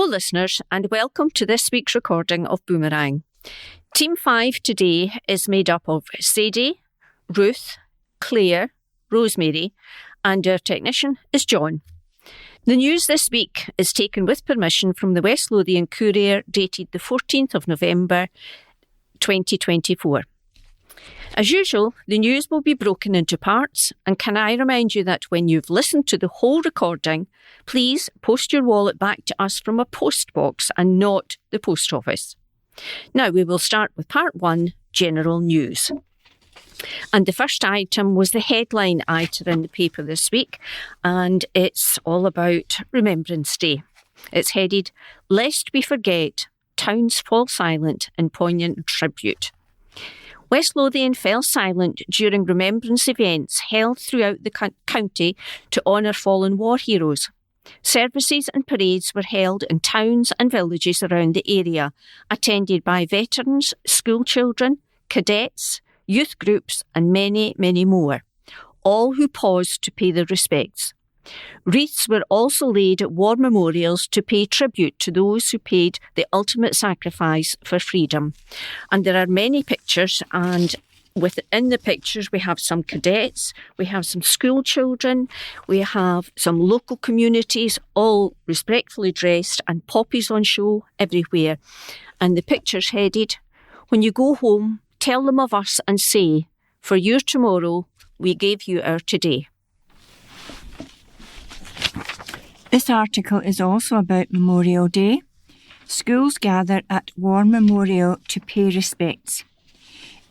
listeners, and welcome to this week's recording of Boomerang. Team 5 today is made up of Sadie, Ruth, Claire, Rosemary, and our technician is John. The news this week is taken with permission from the West Lothian Courier, dated the 14th of November 2024. As usual, the news will be broken into parts, and can I remind you that when you've listened to the whole recording, please post your wallet back to us from a post box and not the post office. Now we will start with part 1, general news. And the first item was the headline item in the paper this week, and it's all about Remembrance Day. It's headed, "Lest We Forget, Towns Fall Silent in Poignant Tribute." West Lothian fell silent during remembrance events held throughout the county to honour fallen war heroes. Services and parades were held in towns and villages around the area, attended by veterans, school children, cadets, youth groups and many, many more, all who paused to pay their respects. Wreaths were also laid at war memorials to pay tribute to those who paid the ultimate sacrifice for freedom. And there are many pictures, and within the pictures we have some cadets, we have some school children, we have some local communities, all respectfully dressed, and poppies on show everywhere. And the picture's headed, "When you go home, tell them of us and say, for your tomorrow, we gave you our today." This article is also about Memorial Day. Schools gather at War Memorial to pay respects.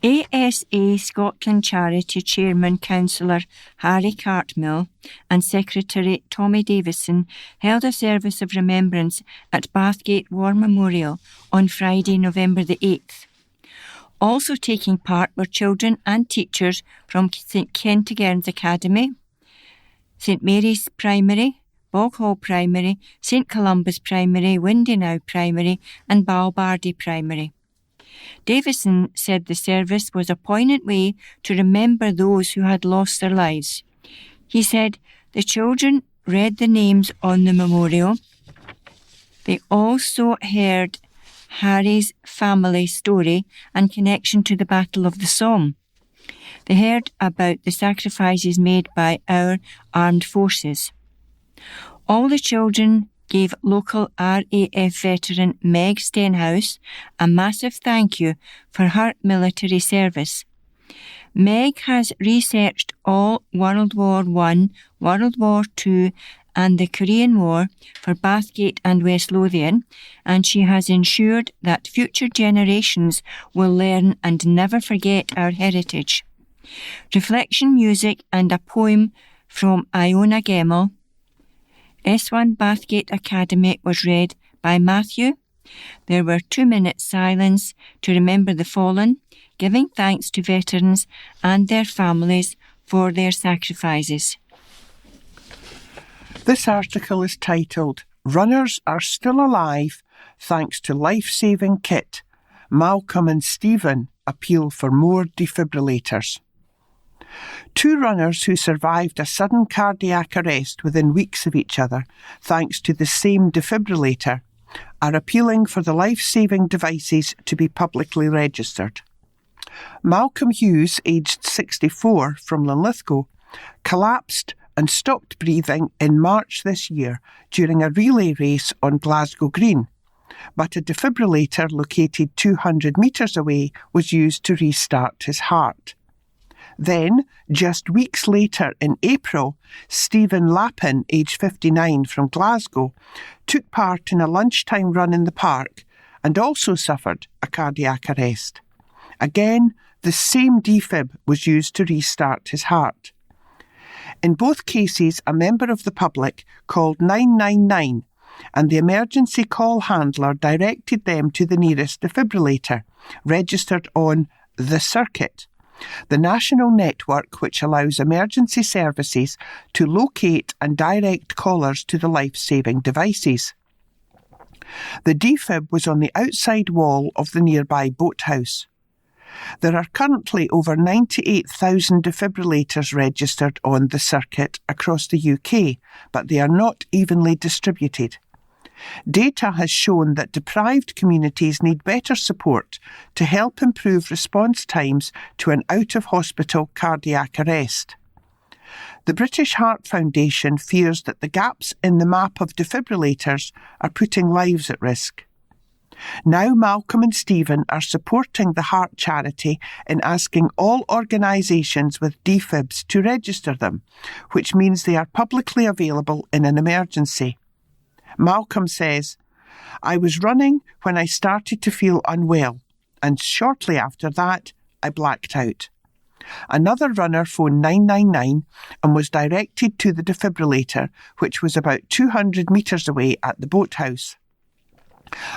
ASA Scotland Charity Chairman Councillor Harry Cartmill and Secretary Tommy Davison held a service of remembrance at Bathgate War Memorial on Friday, November the 8th. Also taking part were children and teachers from St Kentigern's Academy, St Mary's Primary, Bog Hall Primary, St Columba's Primary, Windenow Primary and Balbardy Primary. Davison said the service was a poignant way to remember those who had lost their lives. He said the children read the names on the memorial. They also heard Harry's family story and connection to the Battle of the Somme. They heard about the sacrifices made by our armed forces. All the children gave local RAF veteran Meg Stenhouse a massive thank you for her military service. Meg has researched all World War I, World War II and the Korean War for Bathgate and West Lothian, and she has ensured that future generations will learn and never forget our heritage. Reflection music and a poem from Iona Gemmell, S1 Bathgate Academy, was read by Matthew. There were 2-minute silence to remember the fallen, giving thanks to veterans and their families for their sacrifices. This article is titled, "Runners Are Still Alive Thanks to Life-Saving Kit. Malcolm and Stephen appeal for more defibrillators." 2 runners who survived a sudden cardiac arrest within weeks of each other, thanks to the same defibrillator, are appealing for the life-saving devices to be publicly registered. Malcolm Hughes, aged 64, from Linlithgow, collapsed and stopped breathing in March this year during a relay race on Glasgow Green, but a defibrillator located 200 metres away was used to restart his heart. Then, just weeks later in April, Stephen Lappin, aged 59, from Glasgow, took part in a lunchtime run in the park and also suffered a cardiac arrest. Again, the same defib was used to restart his heart. In both cases, a member of the public called 999 and the emergency call handler directed them to the nearest defibrillator, registered on the circuit, the national network which allows emergency services to locate and direct callers to the life-saving devices. The defib was on the outside wall of the nearby boathouse. There are currently over 98,000 defibrillators registered on the circuit across the UK, but they are not evenly distributed. Data has shown that deprived communities need better support to help improve response times to an out-of-hospital cardiac arrest. The British Heart Foundation fears that the gaps in the map of defibrillators are putting lives at risk. Now Malcolm and Stephen are supporting the Heart Charity in asking all organisations with defibs to register them, which means they are publicly available in an emergency. Malcolm says, "I was running when I started to feel unwell, and shortly after that, I blacked out." Another runner phoned 999 and was directed to the defibrillator, which was about 200 metres away at the boathouse.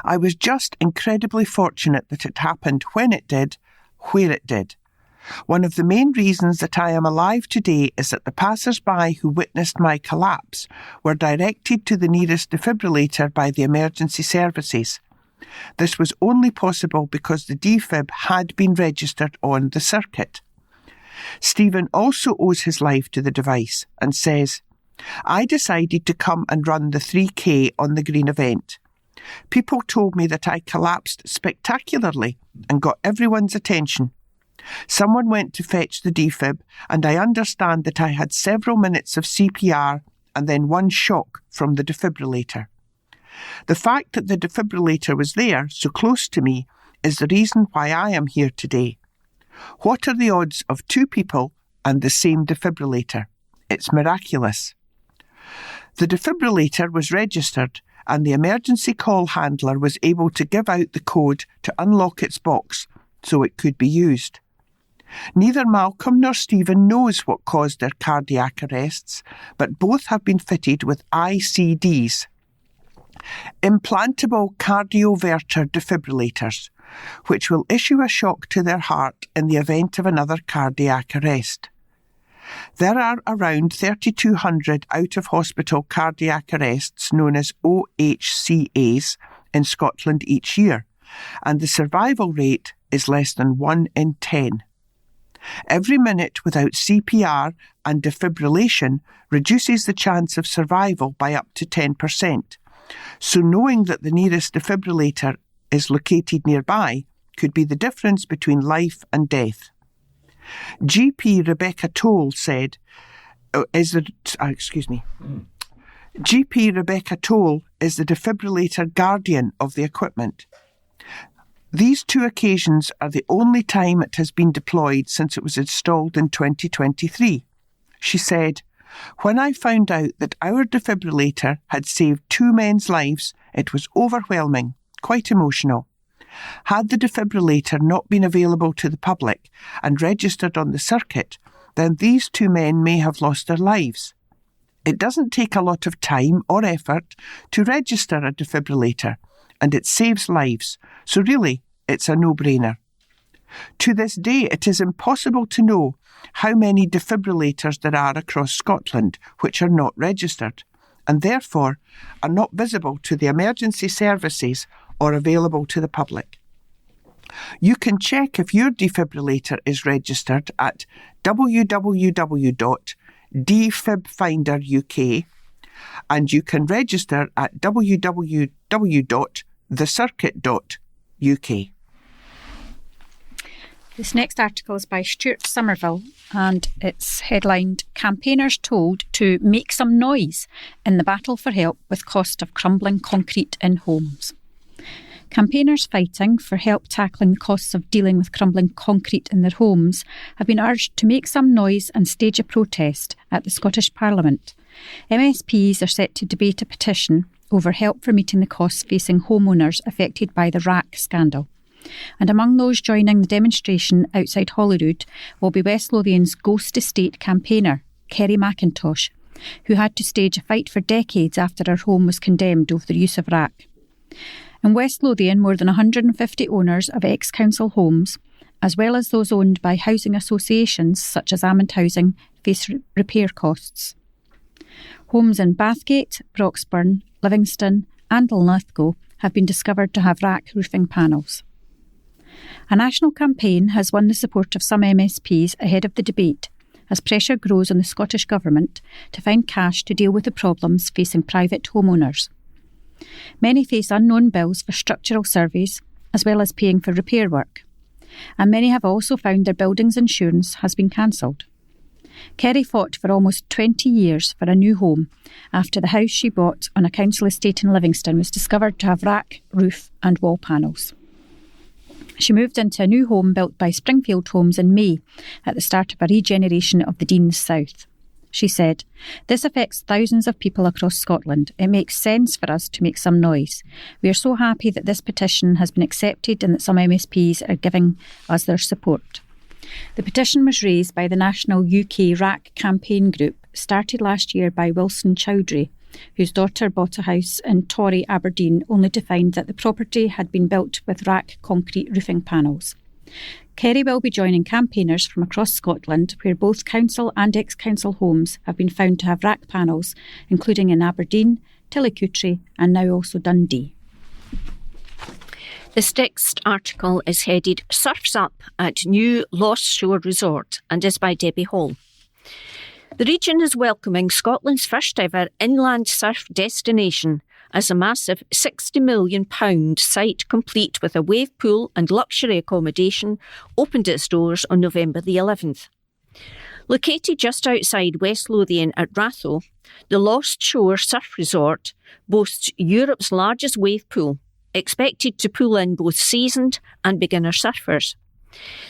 "I was just incredibly fortunate that it happened when it did, where it did. One of the main reasons that I am alive today is that the passers-by who witnessed my collapse were directed to the nearest defibrillator by the emergency services. This was only possible because the defib had been registered on the circuit." Stephen also owes his life to the device and says, "I decided to come and run the 3K on the green event. People told me that I collapsed spectacularly and got everyone's attention. Someone went to fetch the defib, and I understand that I had several minutes of CPR and then one shock from the defibrillator. The fact that the defibrillator was there, so close to me, is the reason why I am here today. What are the odds of two people and the same defibrillator? It's miraculous." The defibrillator was registered, and the emergency call handler was able to give out the code to unlock its box so it could be used. Neither Malcolm nor Stephen knows what caused their cardiac arrests, but both have been fitted with ICDs, implantable cardioverter defibrillators, which will issue a shock to their heart in the event of another cardiac arrest. There are around 3,200 out-of-hospital cardiac arrests known as OHCAs in Scotland each year, and the survival rate is less than 1 in 10. Every minute without CPR and defibrillation reduces the chance of survival by up to 10%, so knowing that the nearest defibrillator is located nearby could be the difference between life and death. GP Rebecca Toll is the defibrillator guardian of the equipment. These 2 occasions are the only time it has been deployed since it was installed in 2023. She said, "When I found out that our defibrillator had saved 2 men's lives, it was overwhelming, quite emotional. Had the defibrillator not been available to the public and registered on the circuit, then these 2 men may have lost their lives. It doesn't take a lot of time or effort to register a defibrillator, and it saves lives, so really it's a no-brainer. To this day, it is impossible to know how many defibrillators there are across Scotland which are not registered, and therefore are not visible to the emergency services or available to the public. You can check if your defibrillator is registered at www.defibfinderuk, and you can register at www.thecircuit.uk. This next article is by Stuart Somerville, and it's headlined "Campaigners Told to Make Some Noise in the Battle for Help with Cost of Crumbling Concrete in Homes." Campaigners fighting for help tackling the costs of dealing with crumbling concrete in their homes have been urged to make some noise and stage a protest at the Scottish Parliament. MSPs are set to debate a petition over help for meeting the costs facing homeowners affected by the RAAC scandal. And among those joining the demonstration outside Holyrood will be West Lothian's Ghost Estate campaigner, Kerry McIntosh, who had to stage a fight for decades after her home was condemned over the use of RAAC. In West Lothian, more than 150 owners of ex-council homes, as well as those owned by housing associations such as Amond Housing, face repair costs. Homes in Bathgate, Broxburn, Livingston and Linlithgow have been discovered to have RAAC roofing panels. A national campaign has won the support of some MSPs ahead of the debate, as pressure grows on the Scottish Government to find cash to deal with the problems facing private homeowners. Many face unknown bills for structural surveys, as well as paying for repair work. And many have also found their building's insurance has been cancelled. Kerry fought for almost 20 years for a new home after the house she bought on a council estate in Livingston was discovered to have rack, roof and wall panels. She moved into a new home built by Springfield Homes in May at the start of a regeneration of the Deans South. She said, "This affects thousands of people across Scotland. It makes sense for us to make some noise. We are so happy that this petition has been accepted and that some MSPs are giving us their support." The petition was raised by the National UK RAC campaign group, started last year by Wilson Chowdhury, whose daughter bought a house in Torry, Aberdeen, only to find that the property had been built with RAC concrete roofing panels. Kerry will be joining campaigners from across Scotland, where both council and ex-council homes have been found to have RAC panels, including in Aberdeen, Tillicoultry and now also Dundee. This next article is headed "Surfs Up at New Lost Shore Resort" and is by Debbie Hall. The region is welcoming Scotland's first ever inland surf destination as a massive £60 million site complete with a wave pool and luxury accommodation opened its doors on November the 11th. Located just outside West Lothian at Ratho, the Lost Shore Surf Resort boasts Europe's largest wave pool, expected to pull in both seasoned and beginner surfers.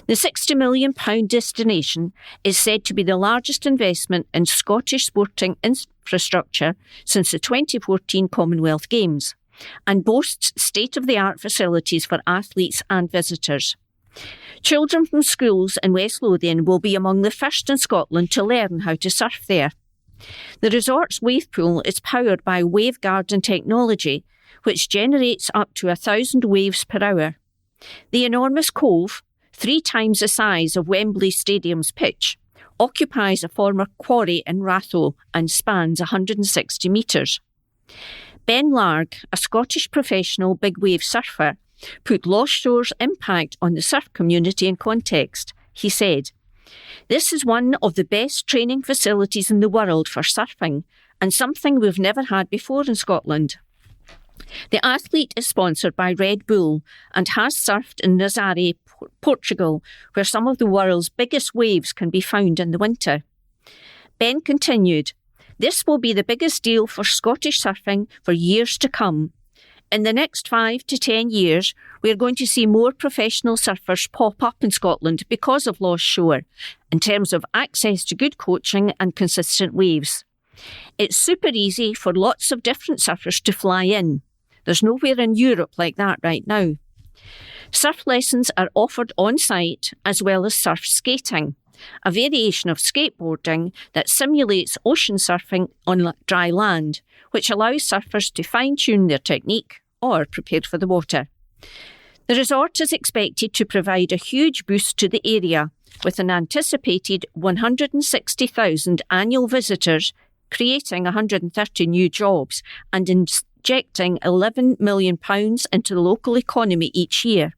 The £60 million destination is said to be the largest investment in Scottish sporting infrastructure since the 2014 Commonwealth Games and boasts state-of-the-art facilities for athletes and visitors. Children from schools in West Lothian will be among the first in Scotland to learn how to surf there. The resort's wave pool is powered by waveguarding technology, which generates up to 1,000 waves per hour. The enormous cove, 3 times the size of Wembley Stadium's pitch, occupies a former quarry in Ratho and spans 160 metres. Ben Larg, a Scottish professional big wave surfer, put Lost Shore's impact on the surf community in context. He said, "This is one of the best training facilities in the world for surfing and something we've never had before in Scotland." The athlete is sponsored by Red Bull and has surfed in Nazaré, Portugal, where some of the world's biggest waves can be found in the winter. Ben continued, "This will be the biggest deal for Scottish surfing for years to come. In the next 5 to 10 years, we are going to see more professional surfers pop up in Scotland because of Lost Shore, in terms of access to good coaching and consistent waves. It's super easy for lots of different surfers to fly in. There's nowhere in Europe like that right now. Surf lessons are offered on site as well as surf skating, a variation of skateboarding that simulates ocean surfing on dry land, which allows surfers to fine-tune their technique or prepare for the water. The resort is expected to provide a huge boost to the area, with an anticipated 160,000 annual visitors, creating 130 new jobs and injecting £11 million into the local economy each year.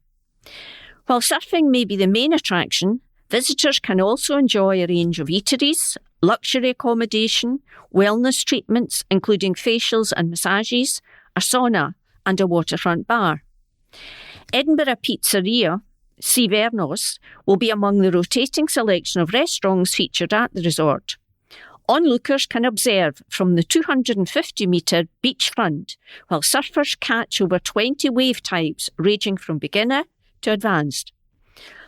While surfing may be the main attraction, visitors can also enjoy a range of eateries, luxury accommodation, wellness treatments, including facials and massages, a sauna and a waterfront bar. Edinburgh pizzeria, Sivernos, will be among the rotating selection of restaurants featured at the resort. Onlookers can observe from the 250-metre beachfront, while surfers catch over 20 wave types ranging from beginner to advanced.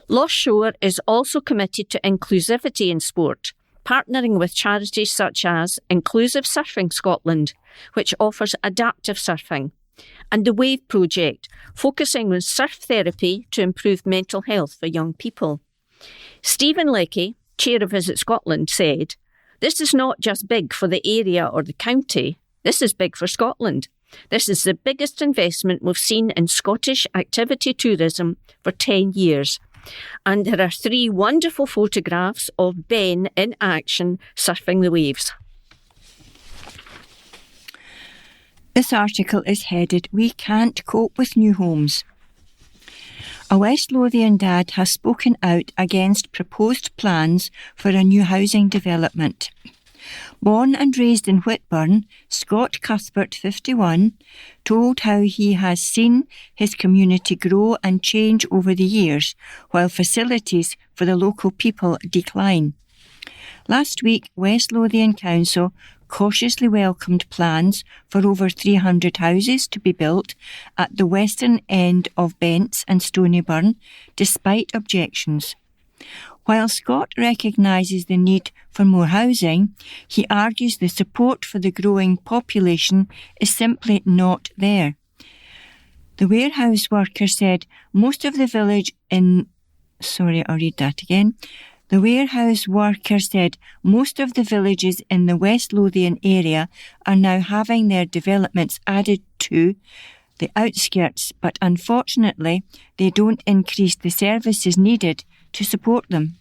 Lost Shore is also committed to inclusivity in sport, partnering with charities such as Inclusive Surfing Scotland, which offers adaptive surfing, and the Wave Project, focusing on surf therapy to improve mental health for young people. Stephen Leckie, chair of Visit Scotland, said, "This is not just big for the area or the county, this is big for Scotland. This is the biggest investment we've seen in Scottish activity tourism for 10 years. And there are 3 wonderful photographs of Ben in action surfing the waves." This article is headed, "We Can't Cope with New Homes." A West Lothian dad has spoken out against proposed plans for a new housing development. Born and raised in Whitburn, Scott Cuthbert, 51, told how he has seen his community grow and change over the years, while facilities for the local people decline. Last week, West Lothian Council cautiously welcomed plans for over 300 houses to be built at the western end of Bents and Stonyburn, despite objections. While Scott recognises the need for more housing, he argues the support for the growing population is simply not there. The warehouse worker said most of the village in... The warehouse worker said most of the villages in the West Lothian area are now having their developments added to the outskirts, but unfortunately they don't increase the services needed to support them.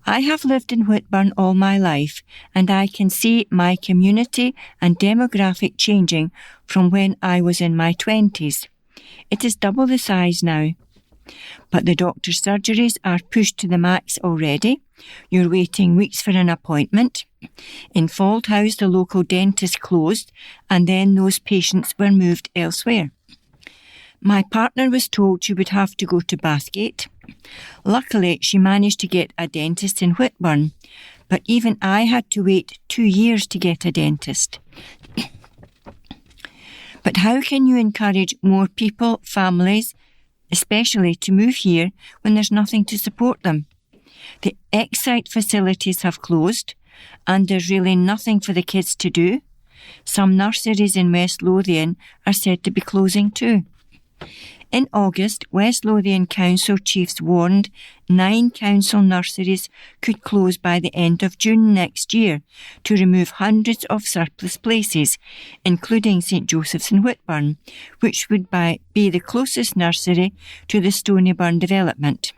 I have lived in Whitburn all my life, and I can see my community and demographic changing from when I was in my 20s. It is double the size now. But the doctor's surgeries are pushed to the max already. You're waiting weeks for an appointment. In Fauldhouse, the local dentist closed, and then those patients were moved elsewhere. My partner was told she would have to go to Bathgate. Luckily, she managed to get a dentist in Whitburn, but even I had to wait 2 years to get a dentist. But how can you encourage more people, families, especially to move here when there's nothing to support them? The Excite facilities have closed, and there's really nothing for the kids to do. Some nurseries in West Lothian are said to be closing too. In August, West Lothian Council chiefs warned 9 council nurseries could close by the end of June next year to remove hundreds of surplus places, including St Joseph's in Whitburn, which would be the closest nursery to the Stonyburn development.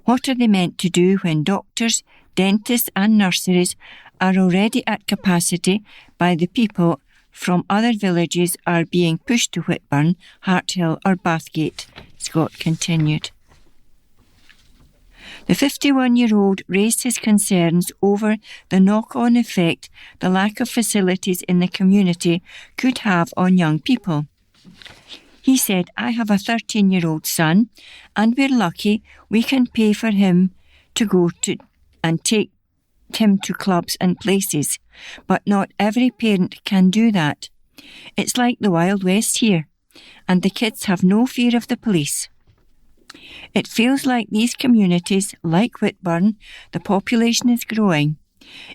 What are they meant to do when doctors, dentists and nurseries are already at capacity by the people from other villages are being pushed to Whitburn, Harthill or Bathgate, Scott continued. The 51-year-old raised his concerns over the knock-on effect the lack of facilities in the community could have on young people. He said, I have a 13-year-old son, and we're lucky we can pay for him to go to and take him to clubs and places, but not every parent can do that. It's like the Wild West here, and the kids have no fear of the police. It feels like these communities, like Whitburn, the population is growing.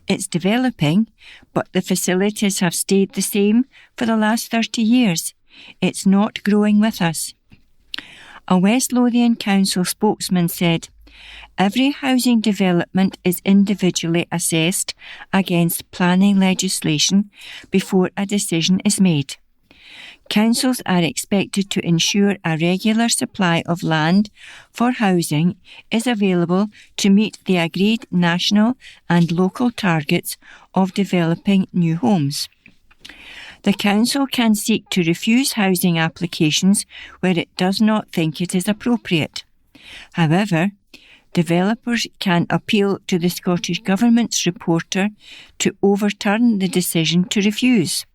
It's developing, but the facilities have stayed the same for the last 30 years. It's not growing with us. A West Lothian Council spokesman said, every housing development is individually assessed against planning legislation before a decision is made. Councils are expected to ensure a regular supply of land for housing is available to meet the agreed national and local targets of developing new homes. The Council can seek to refuse housing applications where it does not think it is appropriate. However, developers can appeal to the Scottish Government's reporter to overturn the decision to refuse.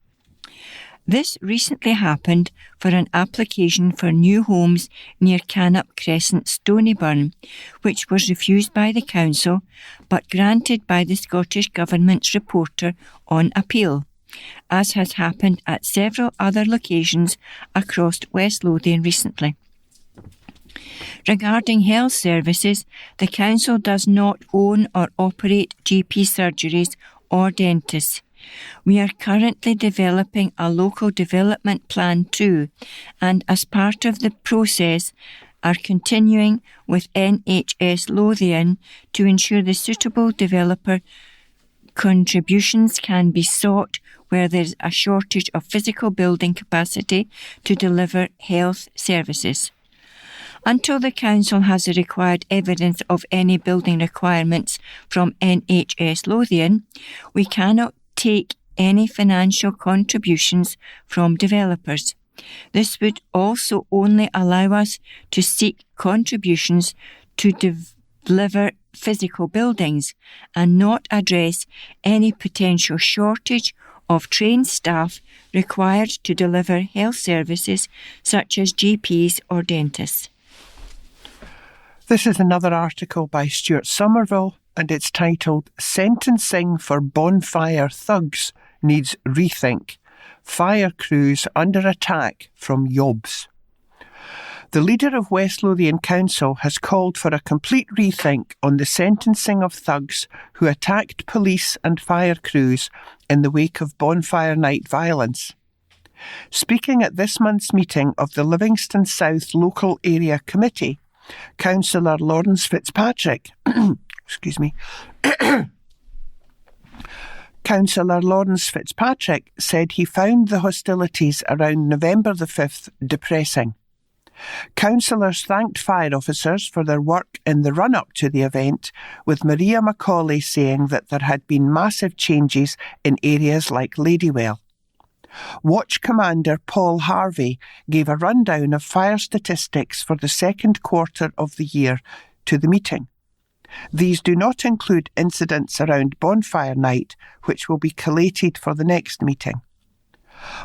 This recently happened for an application for new homes near Canup Crescent, Stonyburn, which was refused by the Council but granted by the Scottish Government's reporter on appeal, as has happened at several other locations across West Lothian recently. Regarding health services, the Council does not own or operate GP surgeries or dentists. We are currently developing a local development plan too, and as part of the process are continuing with NHS Lothian to ensure the suitable developer contributions can be sought where there is a shortage of physical building capacity to deliver health services. Until the Council has the required evidence of any building requirements from NHS Lothian, we cannot take any financial contributions from developers. This would also only allow us to seek contributions to deliver physical buildings and not address any potential shortage of trained staff required to deliver health services such as GPs or dentists. This is another article by Stuart Somerville, and it's titled Sentencing for Bonfire Thugs Needs Rethink. Fire Crews Under Attack from Yobs. The leader of West Lothian Council has called for a complete rethink on the sentencing of thugs who attacked police and fire crews in the wake of bonfire night violence. Speaking at this month's meeting of the Livingston South Local Area Committee, Councillor Lawrence Fitzpatrick Councillor Lawrence Fitzpatrick said he found the hostilities around November the 5th depressing. Councillors thanked fire officers for their work in the run-up to the event, with Maria Macaulay saying that there had been massive changes in areas like Ladywell. Watch Commander Paul Harvey gave a rundown of fire statistics for the second quarter of the year to the meeting. These do not include incidents around bonfire night, which will be collated for the next meeting.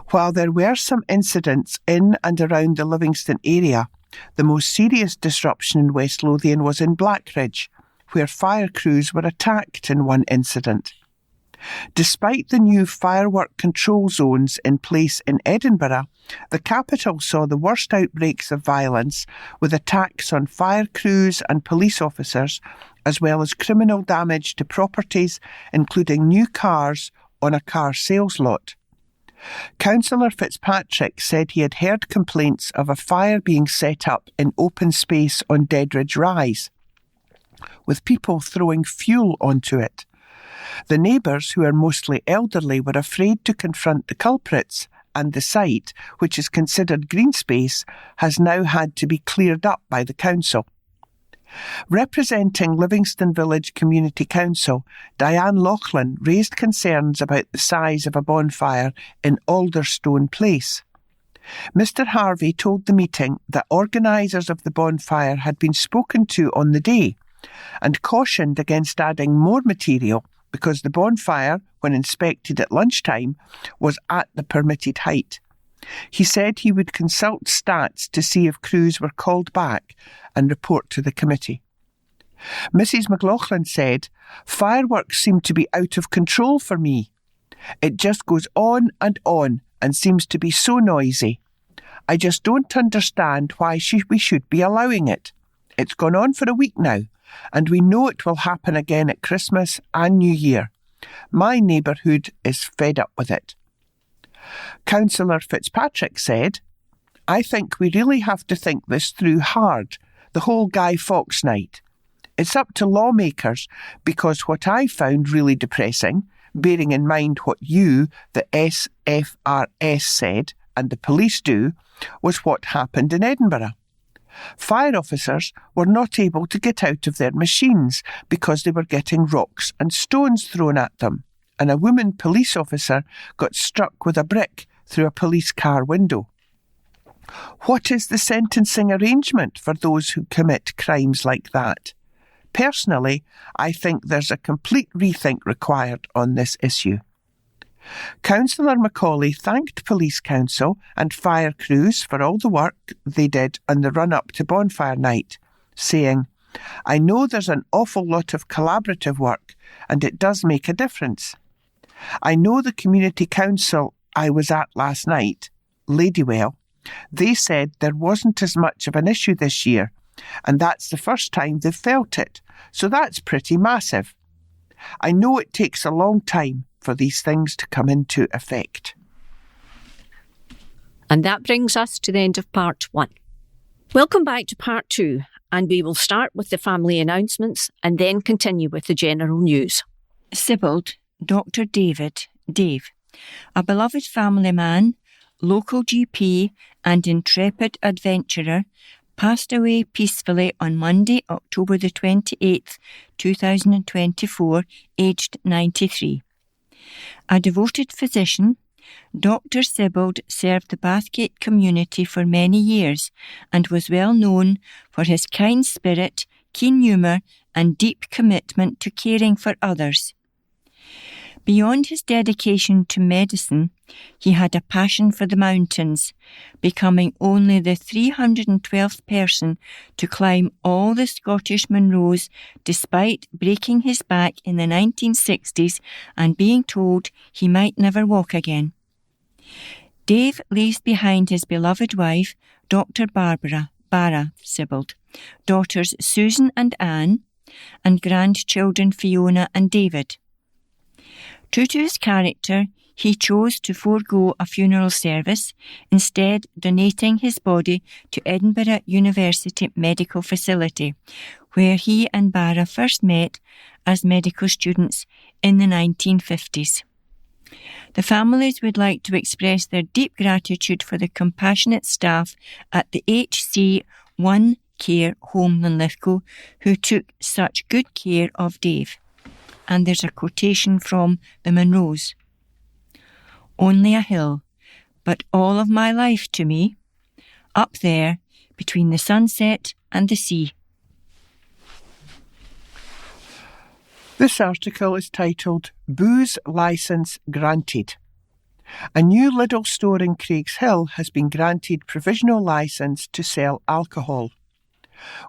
While there were some incidents in and around the Livingston area, the most serious disruption in West Lothian was in Blackridge, where fire crews were attacked in one incident. Despite the new firework control zones in place in Edinburgh, the capital saw the worst outbreaks of violence, with attacks on fire crews and police officers, as well as criminal damage to properties, including new cars on a car sales lot. Councillor Fitzpatrick said he had heard complaints of a fire being set up in open space on Deadridge Rise, with people throwing fuel onto it. The neighbours, who are mostly elderly, were afraid to confront the culprits, and the site, which is considered green space, has now had to be cleared up by the council. Representing Livingston Village Community Council, Diane Loughlin raised concerns about the size of a bonfire in Alderstone Place. Mr. Harvey told the meeting that organisers of the bonfire had been spoken to on the day and cautioned against adding more material because the bonfire, when inspected at lunchtime, was at the permitted height. He said he would consult stats to see if crews were called back and report to the committee. Mrs. McLaughlin said, "Fireworks seem to be out of control for me. It just goes on and seems to be so noisy. I just don't understand why we should be allowing it. It's gone on for a week now, and we know it will happen again at Christmas and New Year. My neighbourhood is fed up with it." Councillor Fitzpatrick said, "I think we really have to think this through hard, the whole Guy Fawkes night. It's up to lawmakers, because what I found really depressing, bearing in mind what you, the SFRS, said and the police do, was what happened in Edinburgh. Fire officers were not able to get out of their machines because they were getting rocks and stones thrown at them, and a woman police officer got struck with a brick through a police car window. What is the sentencing arrangement for those who commit crimes like that? Personally, I think there's a complete rethink required on this issue." Councillor Macaulay thanked Police Council and fire crews for all the work they did on the run-up to bonfire night, saying, "I know there's an awful lot of collaborative work, and it does make a difference. I know the community council I was at last night, Ladywell, they said there wasn't as much of an issue this year, and that's the first time they've felt it, so that's pretty massive. I know it takes a long time for these things to come into effect." And that brings us to the end of part 1. Welcome back to part 2, and we will start with the family announcements and then continue with the general news. Sybold, Dr. David, Dave, a beloved family man, local GP and intrepid adventurer, passed away peacefully on Monday, October the 28th, 2024, aged 93. A devoted physician, Dr. Sybold served the Bathgate community for many years and was well known for his kind spirit, keen humour and deep commitment to caring for others. Beyond his dedication to medicine, he had a passion for the mountains, becoming only the 312th person to climb all the Scottish Munros despite breaking his back in the 1960s and being told he might never walk again. Dave leaves behind his beloved wife, Dr. Barra Sibbald, daughters Susan and Anne, and grandchildren Fiona and David. True to his character, he chose to forego a funeral service, instead donating his body to Edinburgh University Medical Facility, where he and Barra first met as medical students in the 1950s. The families would like to express their deep gratitude for the compassionate staff at the HC1 Care Home Linlithgow who took such good care of Dave. And there's a quotation from the Munros. "Only a hill, but all of my life to me, up there between the sunset and the sea." This article is titled Booze Licence Granted. A new Lidl store in Craigshill has been granted provisional licence to sell alcohol.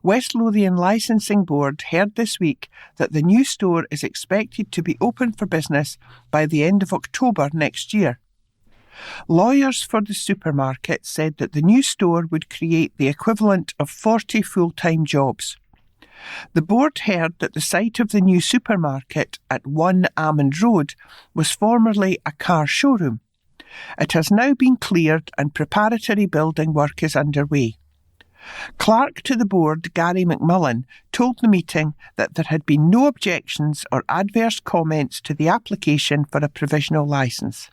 West Lothian Licensing Board heard this week that the new store is expected to be open for business by the end of October next year. Lawyers for the supermarket said that the new store would create the equivalent of 40 full-time jobs. The board heard that the site of the new supermarket at 1 Almond Road was formerly a car showroom. It has now been cleared and preparatory building work is underway. Clerk to the board, Gary McMullen, told the meeting that there had been no objections or adverse comments to the application for a provisional licence.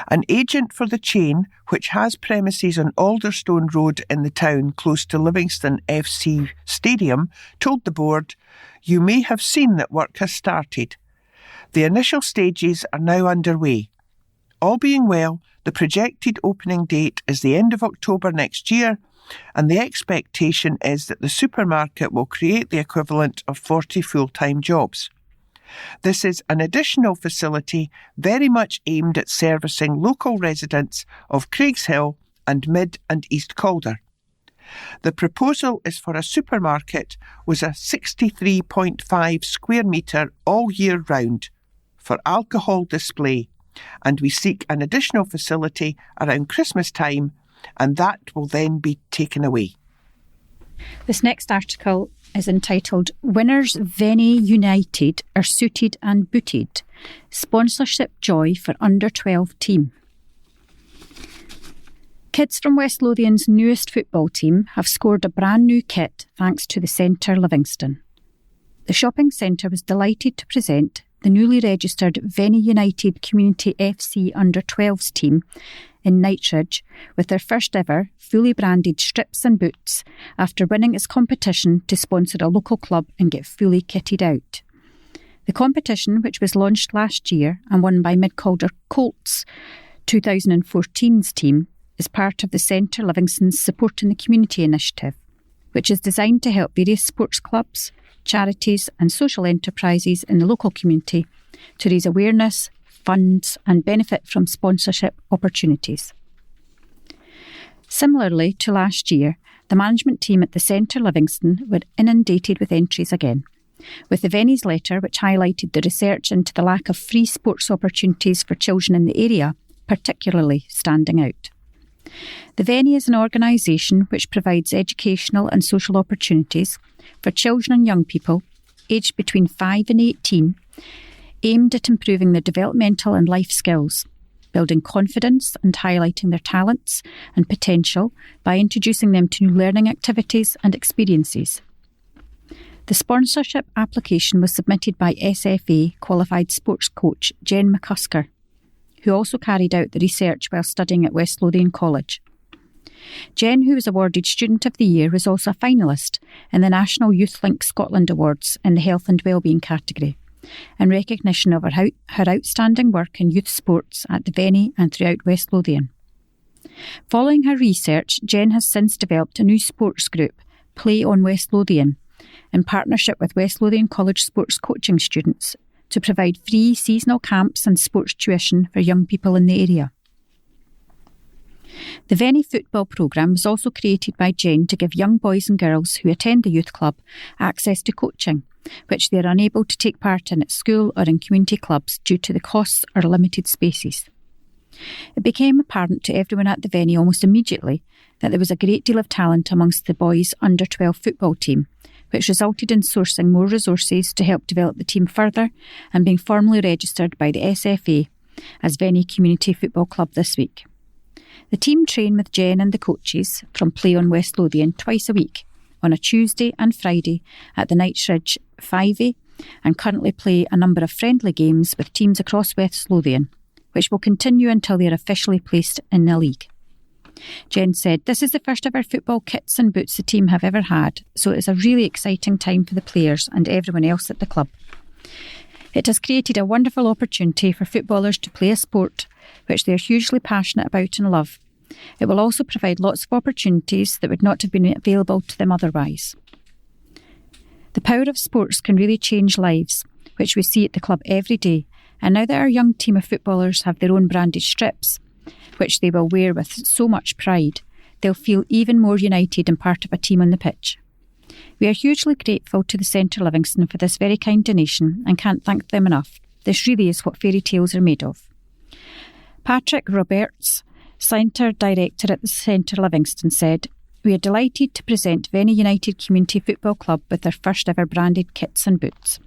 An agent for the chain, which has premises on Alderstone Road in the town close to Livingston FC Stadium, told the board, "You may have seen that work has started. The initial stages are now underway. All being well, the projected opening date is the end of October next year, and the expectation is that the supermarket will create the equivalent of 40 full-time jobs. This is an additional facility very much aimed at servicing local residents of Craigshill and Mid and East Calder. The proposal is for a supermarket with a 63.5 square metre all year round for alcohol display, and we seek an additional facility around Christmas time, and that will then be taken away." This next article is entitled Winners Venny United are suited and booted. Sponsorship joy for under-12 team. Kids from West Lothian's newest football team have scored a brand new kit thanks to the Centre Livingston. The shopping centre was delighted to present the newly registered Venny United Community FC Under-12s team in Knightsbridge with their first ever fully branded strips and boots after winning its competition to sponsor a local club and get fully kitted out. The competition, which was launched last year and won by Mid-Calder Colts 2014's team, is part of the Centre Livingston's Supporting the Community initiative, which is designed to help various sports clubs, charities and social enterprises in the local community to raise awareness, funds and benefit from sponsorship opportunities. Similarly to last year, the management team at the Centre Livingston were inundated with entries again, with the Venny's letter which highlighted the research into the lack of free sports opportunities for children in the area particularly standing out. The Venny is an organisation which provides educational and social opportunities for children and young people aged between 5 and 18, aimed at improving their developmental and life skills, building confidence and highlighting their talents and potential by introducing them to new learning activities and experiences. The sponsorship application was submitted by SFA qualified sports coach Jen McCusker, who also carried out the research while studying at West Lothian College. Jen, who was awarded Student of the Year, was also a finalist in the National Youth Link Scotland Awards in the Health and Wellbeing category, in recognition of her outstanding work in youth sports at the Venny and throughout West Lothian. Following her research, Jen has since developed a new sports group, Play on West Lothian, in partnership with West Lothian College sports coaching students to provide free seasonal camps and sports tuition for young people in the area. The Venny football programme was also created by Jen to give young boys and girls who attend the youth club access to coaching, which they are unable to take part in at school or in community clubs due to the costs or limited spaces. It became apparent to everyone at the Venny almost immediately that there was a great deal of talent amongst the boys' under-12 football team, which resulted in sourcing more resources to help develop the team further and being formally registered by the SFA as Venny Community Football Club this week. The team train with Jen and the coaches from Play on West Lothian twice a week, on a Tuesday and Friday at the Knightsbridge 5A, and currently play a number of friendly games with teams across West Lothian, which will continue until they are officially placed in the league. Jen said, "This is the first ever football kits and boots the team have ever had, so it is a really exciting time for the players and everyone else at the club. It has created a wonderful opportunity for footballers to play a sport which they are hugely passionate about and love. It will also provide lots of opportunities that would not have been available to them otherwise. The power of sports can really change lives, which we see at the club every day, and now that our young team of footballers have their own branded strips, which they will wear with so much pride, they'll feel even more united and part of a team on the pitch. We are hugely grateful to the Centre Livingston for this very kind donation and can't thank them enough. This really is what fairy tales are made of." Patrick Roberts, Centre Director at the Centre Livingston, said, "We are delighted to present Venny United Community Football Club with their first ever branded kits and boots.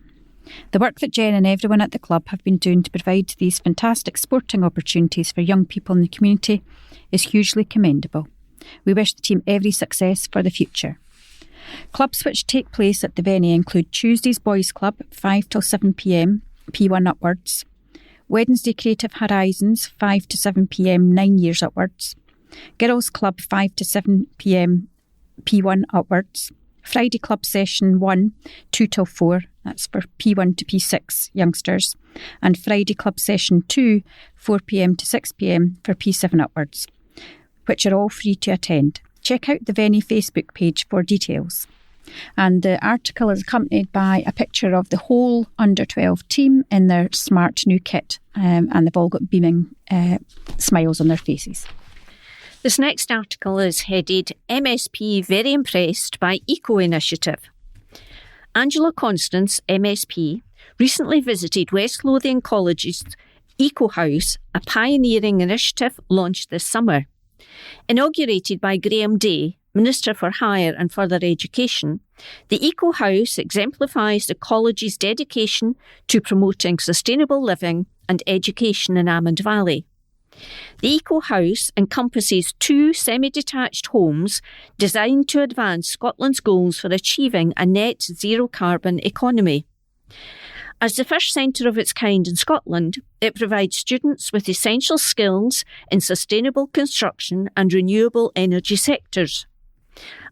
The work that Jen and everyone at the club have been doing to provide these fantastic sporting opportunities for young people in the community is hugely commendable. We wish the team every success for the future." Clubs which take place at the Venny include Tuesday's Boys Club, 5 till 7 p.m, P1 upwards. Wednesday Creative Horizons, 5 to 7 p.m, 9 years upwards. Girls Club, 5 to 7 p.m, P1 upwards. Friday Club Session 1, 2 till 4, that's for P1 to P6 youngsters. And Friday Club Session 2, 4 p.m. to 6 p.m. for P7 upwards, which are all free to attend. Check out the Venny Facebook page for details. And the article is accompanied by a picture of the whole under-12 team in their smart new kit, and they've all got beaming smiles on their faces. This next article is headed MSP Very Impressed by Eco Initiative. Angela Constance, MSP, recently visited West Lothian College's Eco House, a pioneering initiative launched this summer. Inaugurated by Graham Day, Minister for Higher and Further Education, the Eco House exemplifies the college's dedication to promoting sustainable living and education in Amond Valley. The Eco House encompasses 2 semi-detached homes designed to advance Scotland's goals for achieving a net zero carbon economy. As the first centre of its kind in Scotland, it provides students with essential skills in sustainable construction and renewable energy sectors.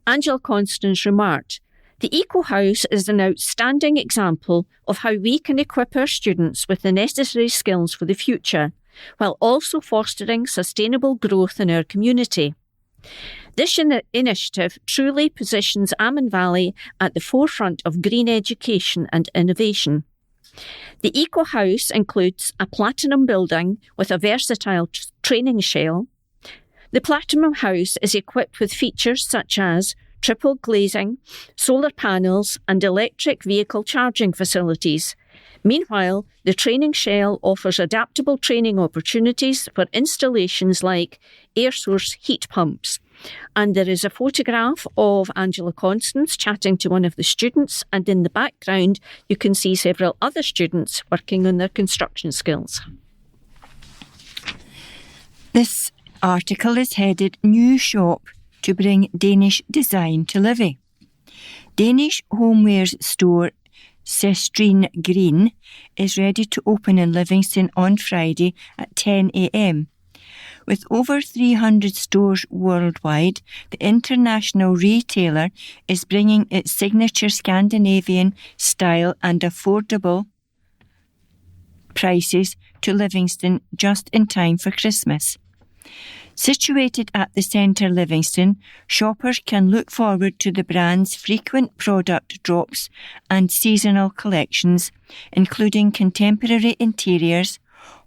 Angela Constance remarked, "The Eco House is an outstanding example of how we can equip our students with the necessary skills for the future, while also fostering sustainable growth in our community. This initiative truly positions Amond Valley at the forefront of green education and innovation. The Eco House includes a platinum building with a versatile training shell. The Platinum House is equipped with features such as triple glazing, solar panels and electric vehicle charging facilities. Meanwhile, the training shell offers adaptable training opportunities for installations like air source heat pumps. And there is a photograph of Angela Constance chatting to one of the students, and in the background you can see several other students working on their construction skills." This article is headed "New Shop to Bring Danish Design to Livy." Danish homewares store Sestrine Green is ready to open in Livingston on Friday at 10 a.m. With over 300 stores worldwide, the international retailer is bringing its signature Scandinavian style and affordable prices to Livingston just in time for Christmas. Situated at the centre Livingston, shoppers can look forward to the brand's frequent product drops and seasonal collections, including contemporary interiors,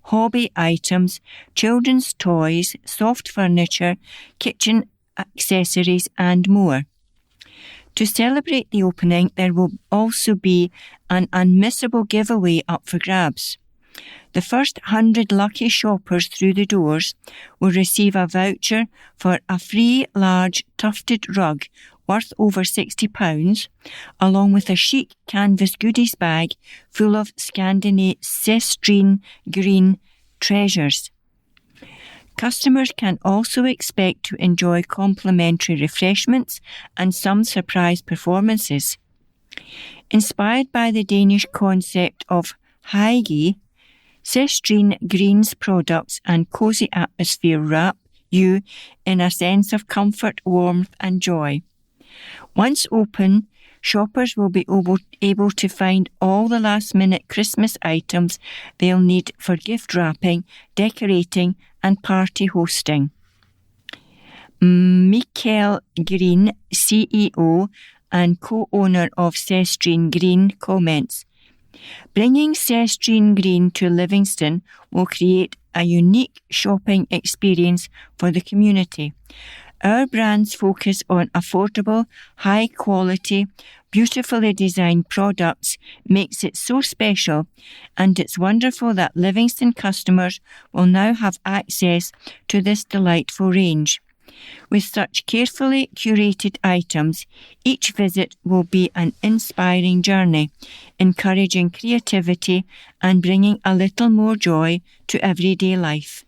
hobby items, children's toys, soft furniture, kitchen accessories and more. To celebrate the opening, there will also be an unmissable giveaway up for grabs. The first 100 lucky shoppers through the doors will receive a voucher for a free large tufted rug worth over £60, along with a chic canvas goodies bag full of Scandinavian cestrine green treasures. Customers can also expect to enjoy complimentary refreshments and some surprise performances. Inspired by the Danish concept of hygge, cestrine Green's products and cosy atmosphere wrap you in a sense of comfort, warmth and joy. Once open, shoppers will be able to find all the last-minute Christmas items they'll need for gift wrapping, decorating and party hosting. Mikael Green, CEO and co-owner of Cestrine Green, comments, "Bringing Cestrine Green to Livingston will create a unique shopping experience for the community. Our brand's focus on affordable, high-quality, beautifully designed products makes it so special, and it's wonderful that Livingston customers will now have access to this delightful range. With such carefully curated items, each visit will be an inspiring journey, encouraging creativity and bringing a little more joy to everyday life."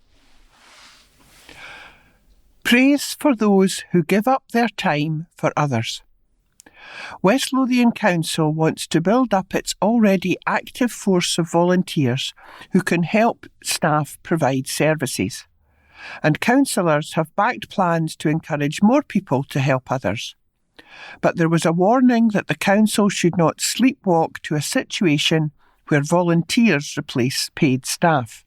Praise for those who give up their time for others. West Lothian Council wants to build up its already active force of volunteers who can help staff provide services. And councillors have backed plans to encourage more people to help others. But there was a warning that the council should not sleepwalk to a situation where volunteers replace paid staff.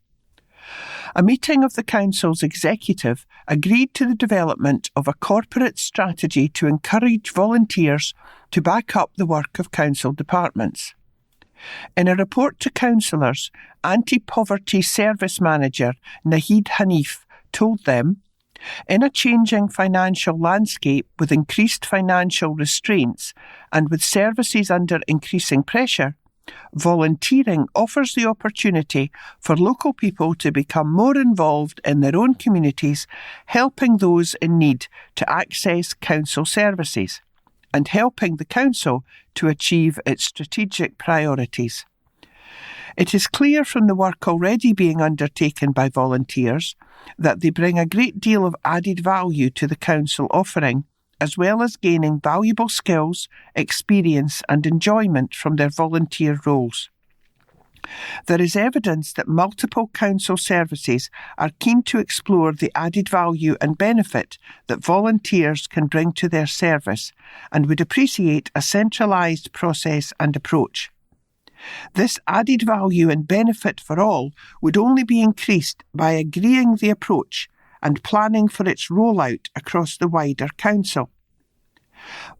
A meeting of the council's executive agreed to the development of a corporate strategy to encourage volunteers to back up the work of council departments. In a report to councillors, Anti-Poverty Service Manager Nahid Hanif told them, "In a changing financial landscape with increased financial restraints and with services under increasing pressure, volunteering offers the opportunity for local people to become more involved in their own communities, helping those in need to access council services and helping the council to achieve its strategic priorities. It is clear from the work already being undertaken by volunteers that they bring a great deal of added value to the council offering, as well as gaining valuable skills, experience and enjoyment from their volunteer roles. There is evidence that multiple council services are keen to explore the added value and benefit that volunteers can bring to their service and would appreciate a centralised process and approach. This added value and benefit for all would only be increased by agreeing the approach and planning for its rollout across the wider council.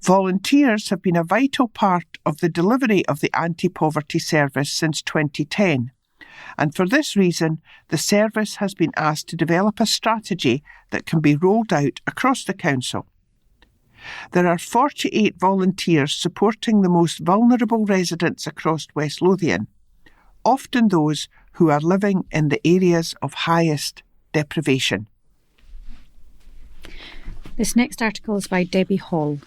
Volunteers have been a vital part of the delivery of the anti-poverty service since 2010, and for this reason, the service has been asked to develop a strategy that can be rolled out across the council. There are 48 volunteers supporting the most vulnerable residents across West Lothian, often those who are living in the areas of highest deprivation. This next article is by Debbie Hall,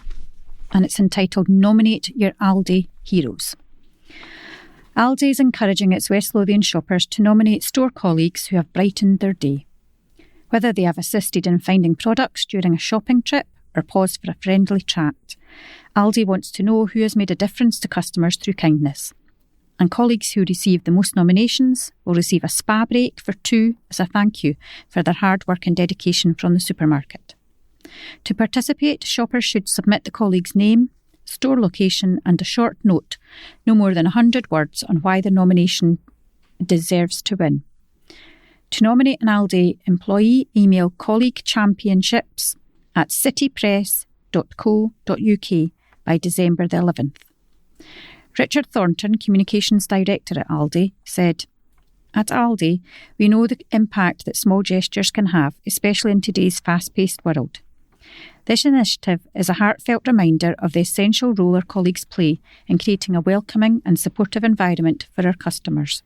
and it's entitled Nominate Your Aldi Heroes. Aldi is encouraging its West Lothian shoppers to nominate store colleagues who have brightened their day. Whether they have assisted in finding products during a shopping trip or paused for a friendly chat, Aldi wants to know who has made a difference to customers through kindness. And colleagues who receive the most nominations will receive a spa break for 2 as a thank you for their hard work and dedication from the supermarket. To participate, shoppers should submit the colleague's name, store location and a short note, no more than 100 words, on why the nomination deserves to win. To nominate an Aldi employee, email colleaguechampionships@citypress.co.uk by December the 11th. Richard Thornton, Communications Director at Aldi, said, "At Aldi, we know the impact that small gestures can have, especially in today's fast-paced world. This initiative is a heartfelt reminder of the essential role our colleagues play in creating a welcoming and supportive environment for our customers.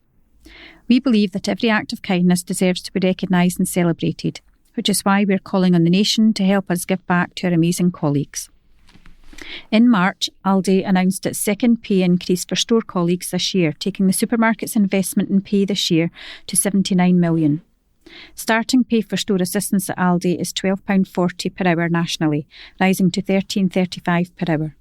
We believe that every act of kindness deserves to be recognised and celebrated, which is why we are calling on the nation to help us give back to our amazing colleagues." In March, Aldi announced its second pay increase for store colleagues this year, taking the supermarket's investment in pay this year to £79 million. Starting pay for store assistants at Aldi is £12.40 per hour nationally, rising to £13.35 per hour.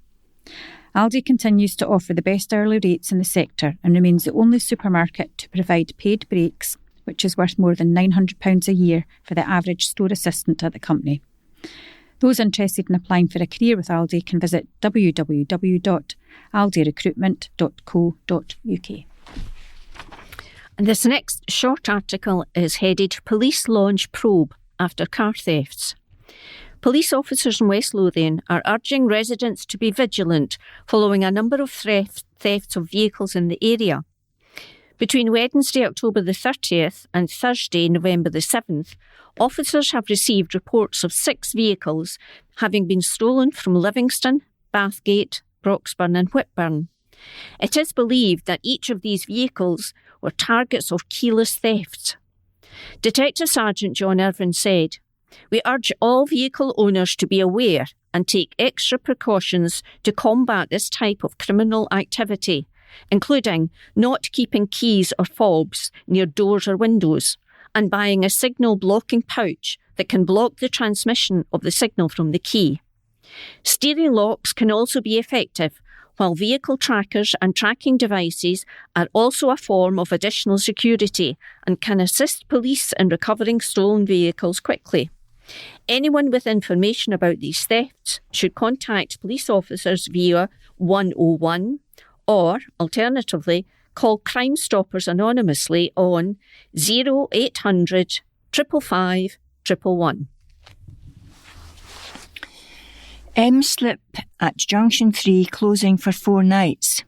Aldi continues to offer the best hourly rates in the sector and remains the only supermarket to provide paid breaks, which is worth more than £900 a year for the average store assistant at the company. Those interested in applying for a career with Aldi can visit www.aldirecruitment.co.uk. And this next short article is headed "Police Launch Probe After Car Thefts." Police officers in West Lothian are urging residents to be vigilant following a number of thefts of vehicles in the area. Between Wednesday, October the 30th and Thursday, November the 7th, officers have received reports of 6 vehicles having been stolen from Livingston, Bathgate, Broxburn and Whitburn. It is believed that each of these vehicles were targets of keyless thefts. Detective Sergeant John Irvin said, "We urge all vehicle owners to be aware and take extra precautions to combat this type of criminal activity, including not keeping keys or fobs near doors or windows, and buying a signal blocking pouch that can block the transmission of the signal from the key. Steering locks can also be effective, while vehicle trackers and tracking devices are also a form of additional security and can assist police in recovering stolen vehicles quickly. Anyone with information about these thefts should contact police officers via 101 or, alternatively, call Crime Stoppers anonymously on 0800 555 111. M-slip at Junction 3 closing for 4 nights.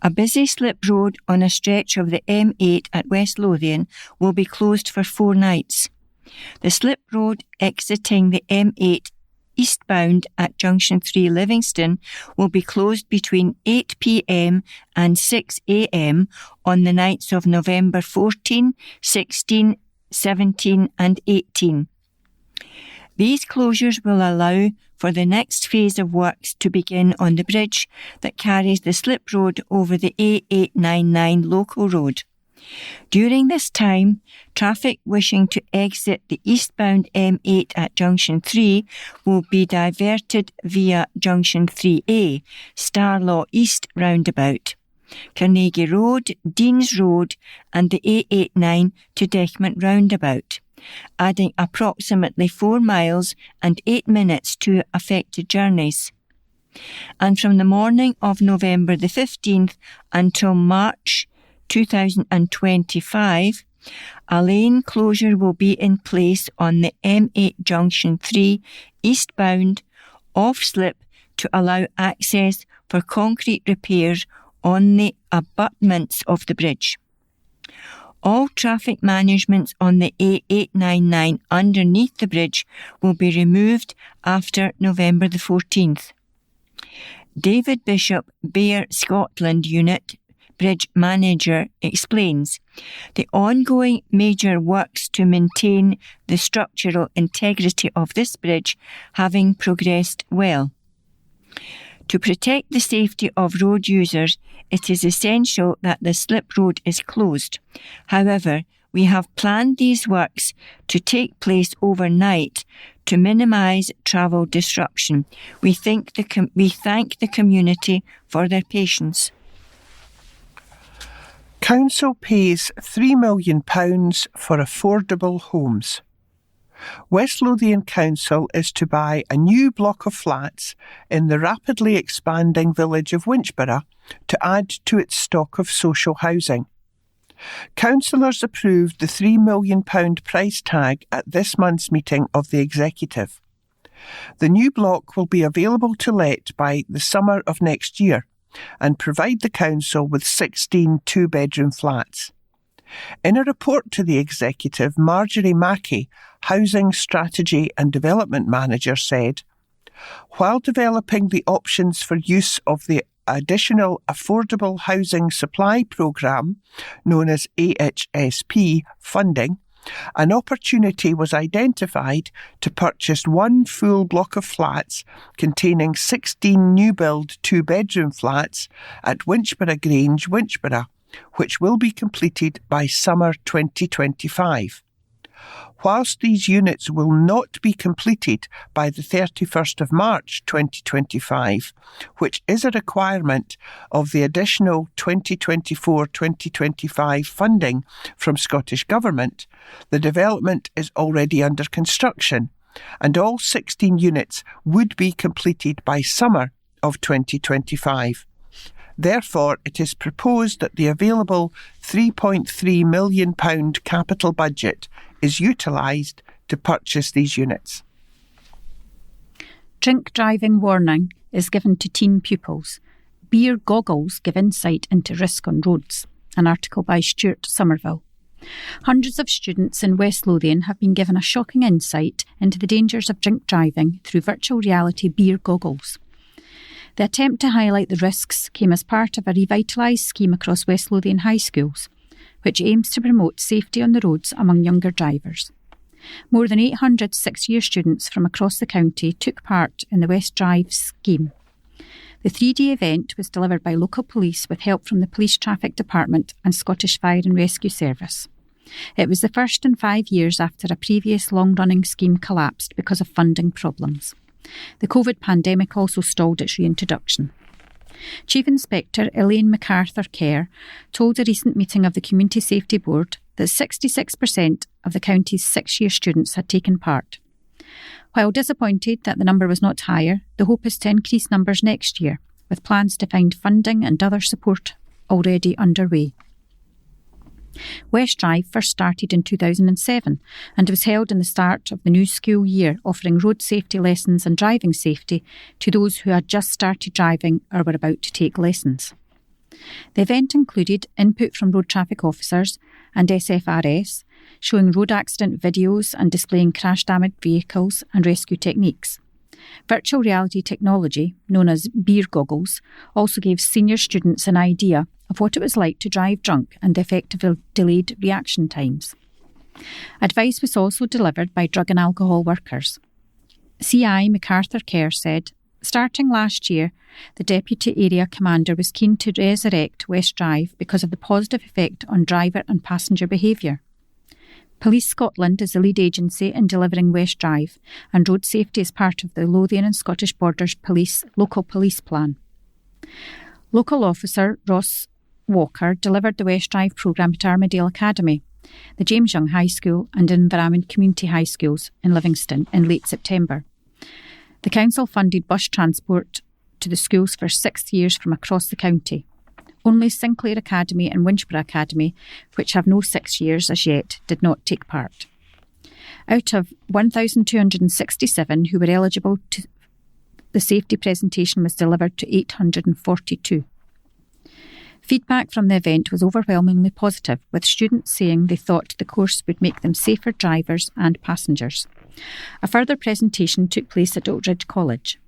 A busy slip road on a stretch of the M8 at West Lothian will be closed for 4 nights. The slip road exiting the M8 eastbound at Junction 3 Livingston will be closed between 8 p.m. and 6 a.m. on the nights of November 14, 16, 17 and 18. These closures will allow for the next phase of works to begin on the bridge that carries the slip road over the A899 local road. During this time, traffic wishing to exit the eastbound M8 at Junction 3 will be diverted via Junction 3A, Starlaw East roundabout, Carnegie Road, Deans Road and the A89 to Dechmont roundabout, adding approximately 4 miles and 8 minutes to affected journeys. And from the morning of November the 15th until March 2025, a lane closure will be in place on the M8 Junction 3 eastbound off-slip to allow access for concrete repairs on the abutments of the bridge. All traffic management on the A899 underneath the bridge will be removed after November the 14th. David Bishop, Bear Scotland Unit Bridge Manager, explains, the ongoing major works to maintain the structural integrity of this bridge having progressed well. To protect the safety of road users, it is essential that the slip road is closed. However, we have planned these works to take place overnight to minimise travel disruption. We thank the community for their patience. Council pays £3 million for affordable homes. West Lothian Council is to buy a new block of flats in the rapidly expanding village of Winchborough to add to its stock of social housing. Councillors approved the £3 million price tag at this month's meeting of the Executive. The new block will be available to let by the summer of next year and provide the council with 16 two-bedroom flats. In a report to the Executive, Marjorie Mackey, Housing Strategy and Development Manager, said, "While developing the options for use of the Additional Affordable Housing Supply Programme, known as AHSP funding, an opportunity was identified to purchase one full block of flats containing 16 new-build two-bedroom flats at Winchborough Grange, Winchborough, which will be completed by summer 2025. Whilst these units will not be completed by the 31st of March 2025, which is a requirement of the additional 2024-2025 funding from Scottish Government, the development is already under construction, and all 16 units would be completed by summer of 2025. Therefore, it is proposed that the available £3.3 million capital budget is utilised to purchase these units." Drink driving warning is given to teen pupils. Beer goggles give insight into risk on roads. An article by Stuart Somerville. Hundreds of students in West Lothian have been given a shocking insight into the dangers of drink driving through virtual reality beer goggles. The attempt to highlight the risks came as part of a revitalised scheme across West Lothian high schools, which aims to promote safety on the roads among younger drivers. More than 800 six-year students from across the county took part in the West Drive scheme. The 3-day event was delivered by local police with help from the Police Traffic Department and Scottish Fire and Rescue Service. It was the first in 5 years after a previous long-running scheme collapsed because of funding problems. The COVID pandemic also stalled its reintroduction. Chief Inspector Elaine MacArthur-Kerr told a recent meeting of the Community Safety Board that 66% of the county's 6-year students had taken part. While disappointed that the number was not higher, the hope is to increase numbers next year, with plans to find funding and other support already underway. West Drive first started in 2007 and was held in the start of the new school year, offering road safety lessons and driving safety to those who had just started driving or were about to take lessons. The event included input from road traffic officers and SFRS, showing road accident videos and displaying crash-damaged vehicles and rescue techniques. Virtual reality technology, known as beer goggles, also gave senior students an idea of what it was like to drive drunk and the effect of delayed reaction times. Advice was also delivered by drug and alcohol workers. CI MacArthur-Kerr said, "Starting last year, the Deputy Area Commander was keen to resurrect West Drive because of the positive effect on driver and passenger behaviour. Police Scotland is the lead agency in delivering West Drive, and road safety is part of the Lothian and Scottish Borders Police Local Police Plan." Local officer Ross Walker delivered the West Drive programme at Armadale Academy, the James Young High School and Inverarmond Community High Schools in Livingston in late September. The council funded bus transport to the schools for 6 years from across the county. Only Sinclair Academy and Winchborough Academy, which have no 6 years as yet, did not take part. Out of 1,267 who were eligible, the safety presentation was delivered to 842. Feedback from the event was overwhelmingly positive, with students saying they thought the course would make them safer drivers and passengers. A further presentation took place at Oakridge College.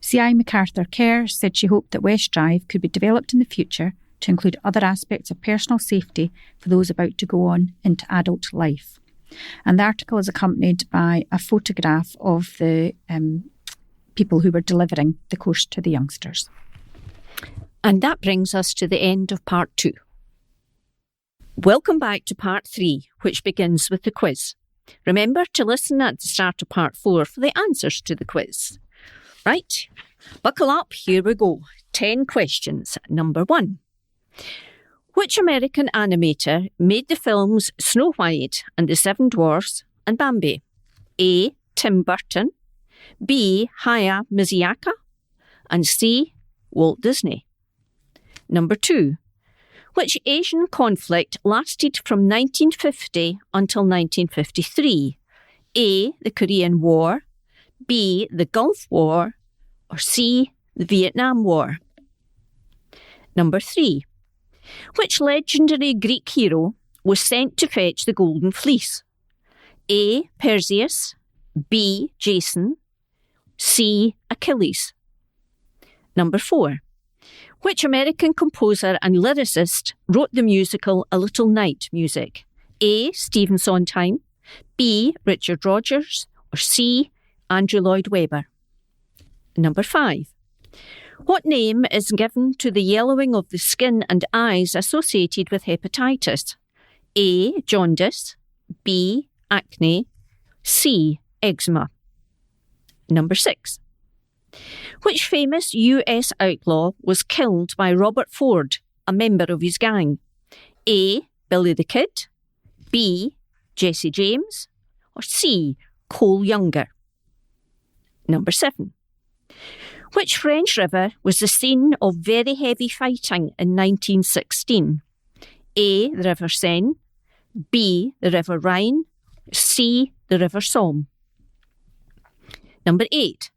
CI MacArthur-Kerr said she hoped that West Drive could be developed in the future to include other aspects of personal safety for those about to go on into adult life. And the article is accompanied by a photograph of the people who were delivering the course to the youngsters. And that brings us to the end of part 2. Welcome back to part 3, which begins with the quiz. Remember to listen at the start of part 4 for the answers to the quiz. Right, buckle up, here we go. 10 questions. Number 1. Which American animator made the films Snow White and the Seven Dwarfs and Bambi? A. Tim Burton, B. Hayao Miyazaki, and C. Walt Disney. Number 2. Which Asian conflict lasted from 1950 until 1953? A. The Korean War, B. The Gulf War, or C. The Vietnam War? Number 3. Which legendary Greek hero was sent to fetch the Golden Fleece? A. Perseus, B. Jason, C. Achilles? Number 4. Which American composer and lyricist wrote the musical A Little Night Music? A. Stephen Sondheim, B. Richard Rodgers, or C. Andrew Lloyd Webber? Number 5. What name is given to the yellowing of the skin and eyes associated with hepatitis? A. Jaundice, B. Acne, C. Eczema? Number 6. Which famous US outlaw was killed by Robert Ford, a member of his gang? A. Billy the Kid, B. Jesse James, or C. Cole Younger? Number 7. Which French river was the scene of very heavy fighting in 1916? A. The River Seine, B. The River Rhine, C. The River Somme? Number 8.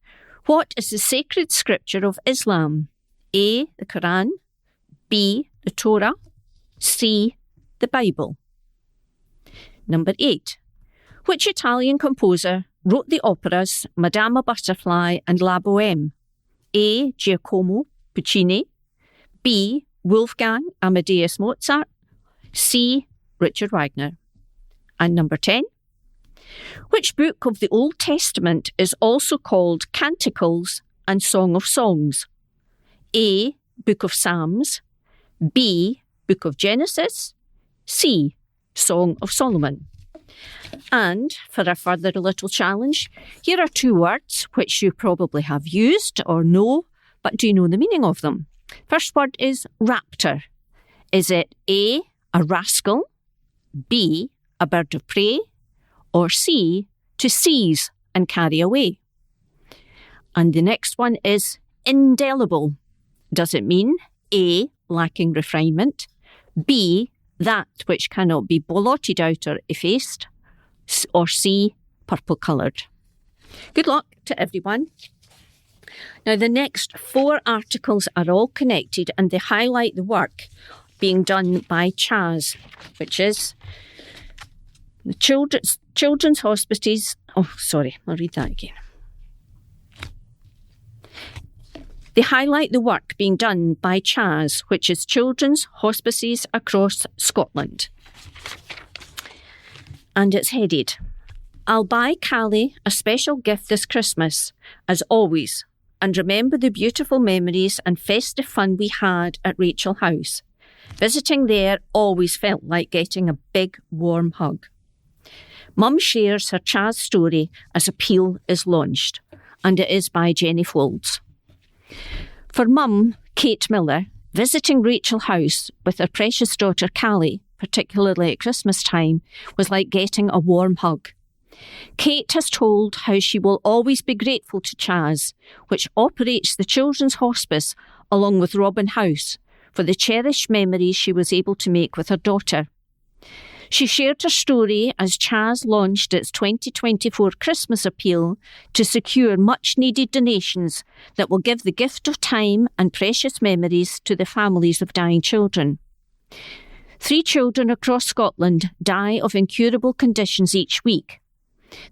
What is the sacred scripture of Islam? A. The Quran, B. The Torah, C. The Bible? Number 8. Which Italian composer wrote the operas Madama Butterfly and La Bohème? A. Giacomo Puccini, B. Wolfgang Amadeus Mozart, C. Richard Wagner? And number 10. Which book of the Old Testament is also called Canticles and Song of Songs? A. Book of Psalms, B. Book of Genesis, C. Song of Solomon? And for a further little challenge, here are 2 words which you probably have used or know, but do you know the meaning of them? First word is raptor. Is it A. a rascal, B. a bird of prey, or C. to seize and carry away? And the next one is indelible. Does it mean A. lacking refinement, B. that which cannot be blotted out or effaced, or C. purple-coloured? Good luck to everyone. Now, the next 4 articles are all connected and they highlight the work being done by CHAS, which is the Children's Hospices. Oh, sorry, I'll read that again. They highlight the work being done by CHAS, which is Children's Hospices across Scotland. And it's headed, I'll buy Callie a special gift this Christmas, as always, and remember the beautiful memories and festive fun we had at Rachel House. Visiting there always felt like getting a big, warm hug. Mum shares her CHAS story as Appeal is launched, and it is by Jenny Folds. For Mum, Kate Miller, visiting Rachel House with her precious daughter Callie, particularly at Christmas time, was like getting a warm hug. Kate has told how she will always be grateful to CHAS, which operates the Children's Hospice along with Robin House, for the cherished memories she was able to make with her daughter. She shared her story as CHAS launched its 2024 Christmas appeal to secure much-needed donations that will give the gift of time and precious memories to the families of dying children. 3 children across Scotland die of incurable conditions each week.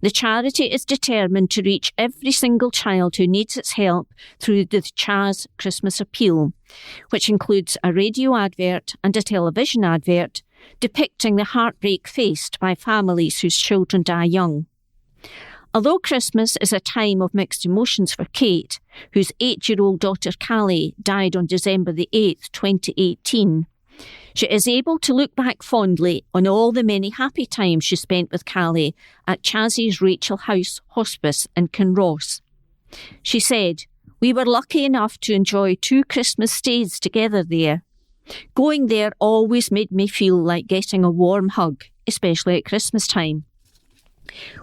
The charity is determined to reach every single child who needs its help through the CHAS Christmas appeal, which includes a radio advert and a television advert depicting the heartbreak faced by families whose children die young. Although Christmas is a time of mixed emotions for Kate, whose 8-year-old daughter Callie died on December the 8th, 2018, she is able to look back fondly on all the many happy times she spent with Callie at CHAS's Rachel House Hospice in Kinross. She said, "We were lucky enough to enjoy 2 Christmas stays together there. Going there always made me feel like getting a warm hug, especially at Christmas time.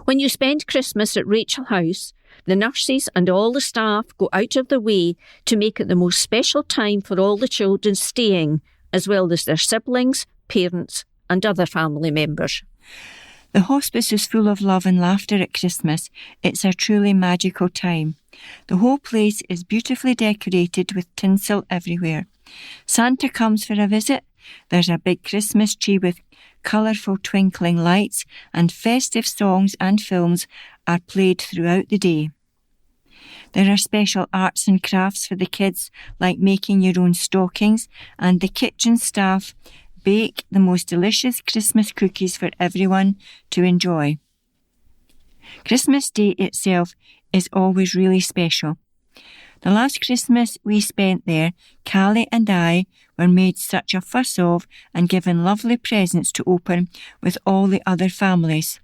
When you spend Christmas at Rachel House, the nurses and all the staff go out of their way to make it the most special time for all the children staying, as well as their siblings, parents, and other family members. The hospice is full of love and laughter at Christmas. It's a truly magical time. The whole place is beautifully decorated with tinsel everywhere. Santa comes for a visit. There's a big Christmas tree with colourful twinkling lights, and festive songs and films are played throughout the day. There are special arts and crafts for the kids, like making your own stockings, and the kitchen staff bake the most delicious Christmas cookies for everyone to enjoy. Christmas Day itself is always really special. The last Christmas we spent there, Callie and I were made such a fuss of and given lovely presents to open with all the other families.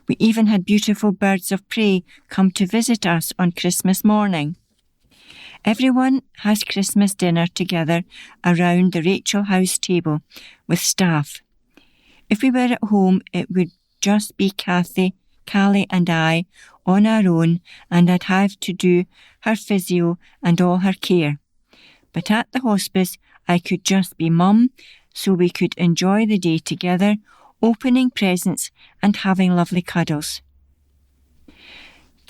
We even had beautiful birds of prey come to visit us on Christmas morning. Everyone has Christmas dinner together around the Rachel House table with staff. If we were at home, it would just be Kathy, Callie and I on our own, and I'd have to do her physio and all her care. But at the hospice, I could just be Mum, so we could enjoy the day together, opening presents and having lovely cuddles.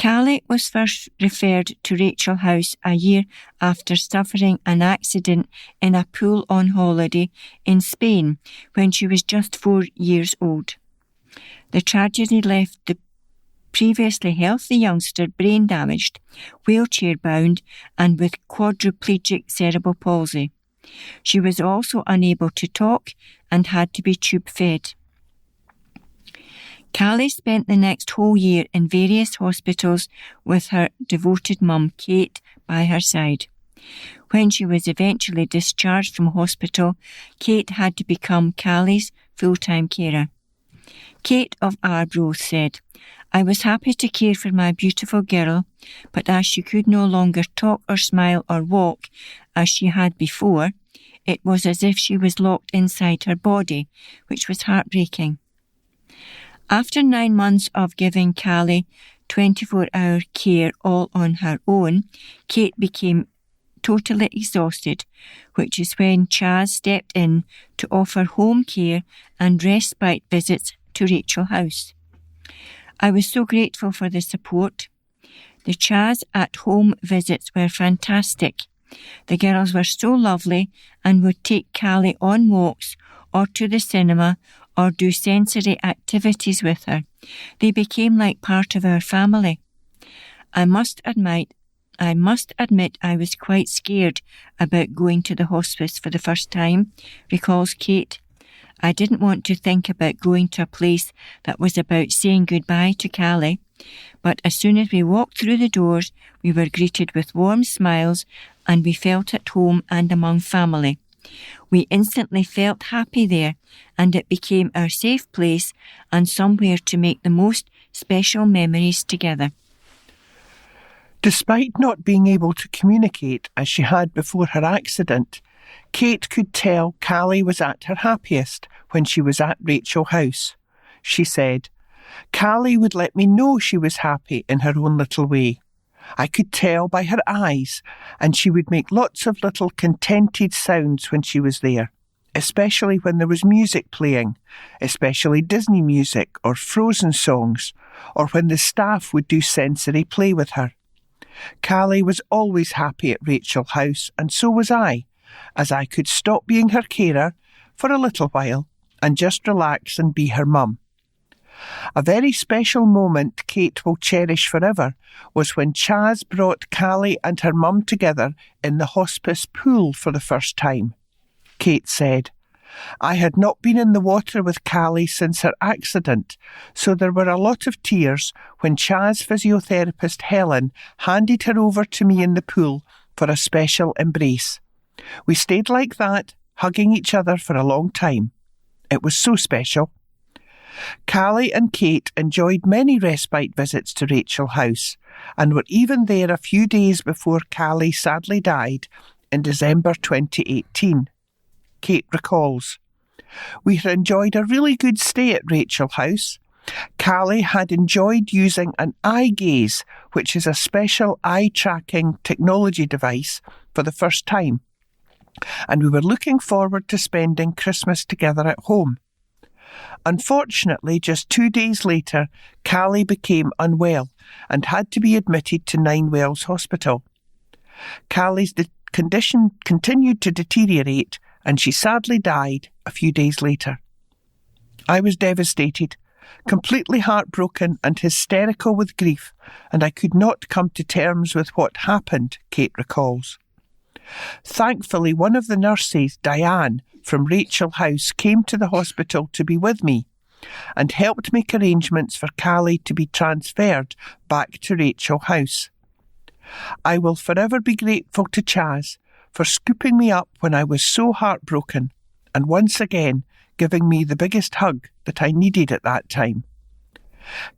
Callie was first referred to Rachel House a year after suffering an accident in a pool on holiday in Spain when she was just 4 years old. The tragedy left the previously healthy youngster brain damaged, wheelchair bound and with quadriplegic cerebral palsy. She was also unable to talk and had to be tube fed. Callie spent the next whole year in various hospitals with her devoted mum, Kate, by her side. When she was eventually discharged from hospital, Kate had to become Callie's full-time carer. Kate of Arbroath said, "I was happy to care for my beautiful girl, but as she could no longer talk or smile or walk as she had before, it was as if she was locked inside her body, which was heartbreaking." After 9 months of giving Callie 24-hour care all on her own, Kate became totally exhausted, which is when Chaz stepped in to offer home care and respite visits to Rachel House. I was so grateful for the support. The Chaz at-home visits were fantastic. The girls were so lovely and would take Callie on walks or to the cinema or do sensory activities with her. They became like part of our family. I must admit I was quite scared about going to the hospice for the first time, recalls Kate. I didn't want to think about going to a place that was about saying goodbye to Callie, but as soon as we walked through the doors, we were greeted with warm smiles and we felt at home and among family. We instantly felt happy there, and it became our safe place and somewhere to make the most special memories together. Despite not being able to communicate as she had before her accident, Kate could tell Callie was at her happiest when she was at Rachel House. She said, "Callie would let me know she was happy in her own little way. I could tell by her eyes, and she would make lots of little contented sounds when she was there, especially when there was music playing, especially Disney music or Frozen songs, or when the staff would do sensory play with her. Callie was always happy at Rachel House, and so was I, as I could stop being her carer for a little while and just relax and be her mum." A very special moment Kate will cherish forever was when Chaz brought Callie and her mum together in the hospice pool for the first time. Kate said, "I had not been in the water with Callie since her accident, so there were a lot of tears when Chaz physiotherapist Helen handed her over to me in the pool for a special embrace. We stayed like that, hugging each other for a long time. It was so special." Callie and Kate enjoyed many respite visits to Rachel House and were even there a few days before Callie sadly died in December 2018. Kate recalls, "We had enjoyed a really good stay at Rachel House. Callie had enjoyed using an eye gaze, which is a special eye-tracking technology device, for the first time. and we were looking forward to spending Christmas together at home. Unfortunately, just 2 days later, Callie became unwell and had to be admitted to Ninewells Hospital. Callie's condition continued to deteriorate, and she sadly died a few days later. I was devastated, completely heartbroken and hysterical with grief, and I could not come to terms with what happened, Kate recalls. Thankfully, one of the nurses, Diane, from Rachel House, came to the hospital to be with me and helped make arrangements for Callie to be transferred back to Rachel House. I will forever be grateful to Chaz for scooping me up when I was so heartbroken and once again giving me the biggest hug that I needed at that time.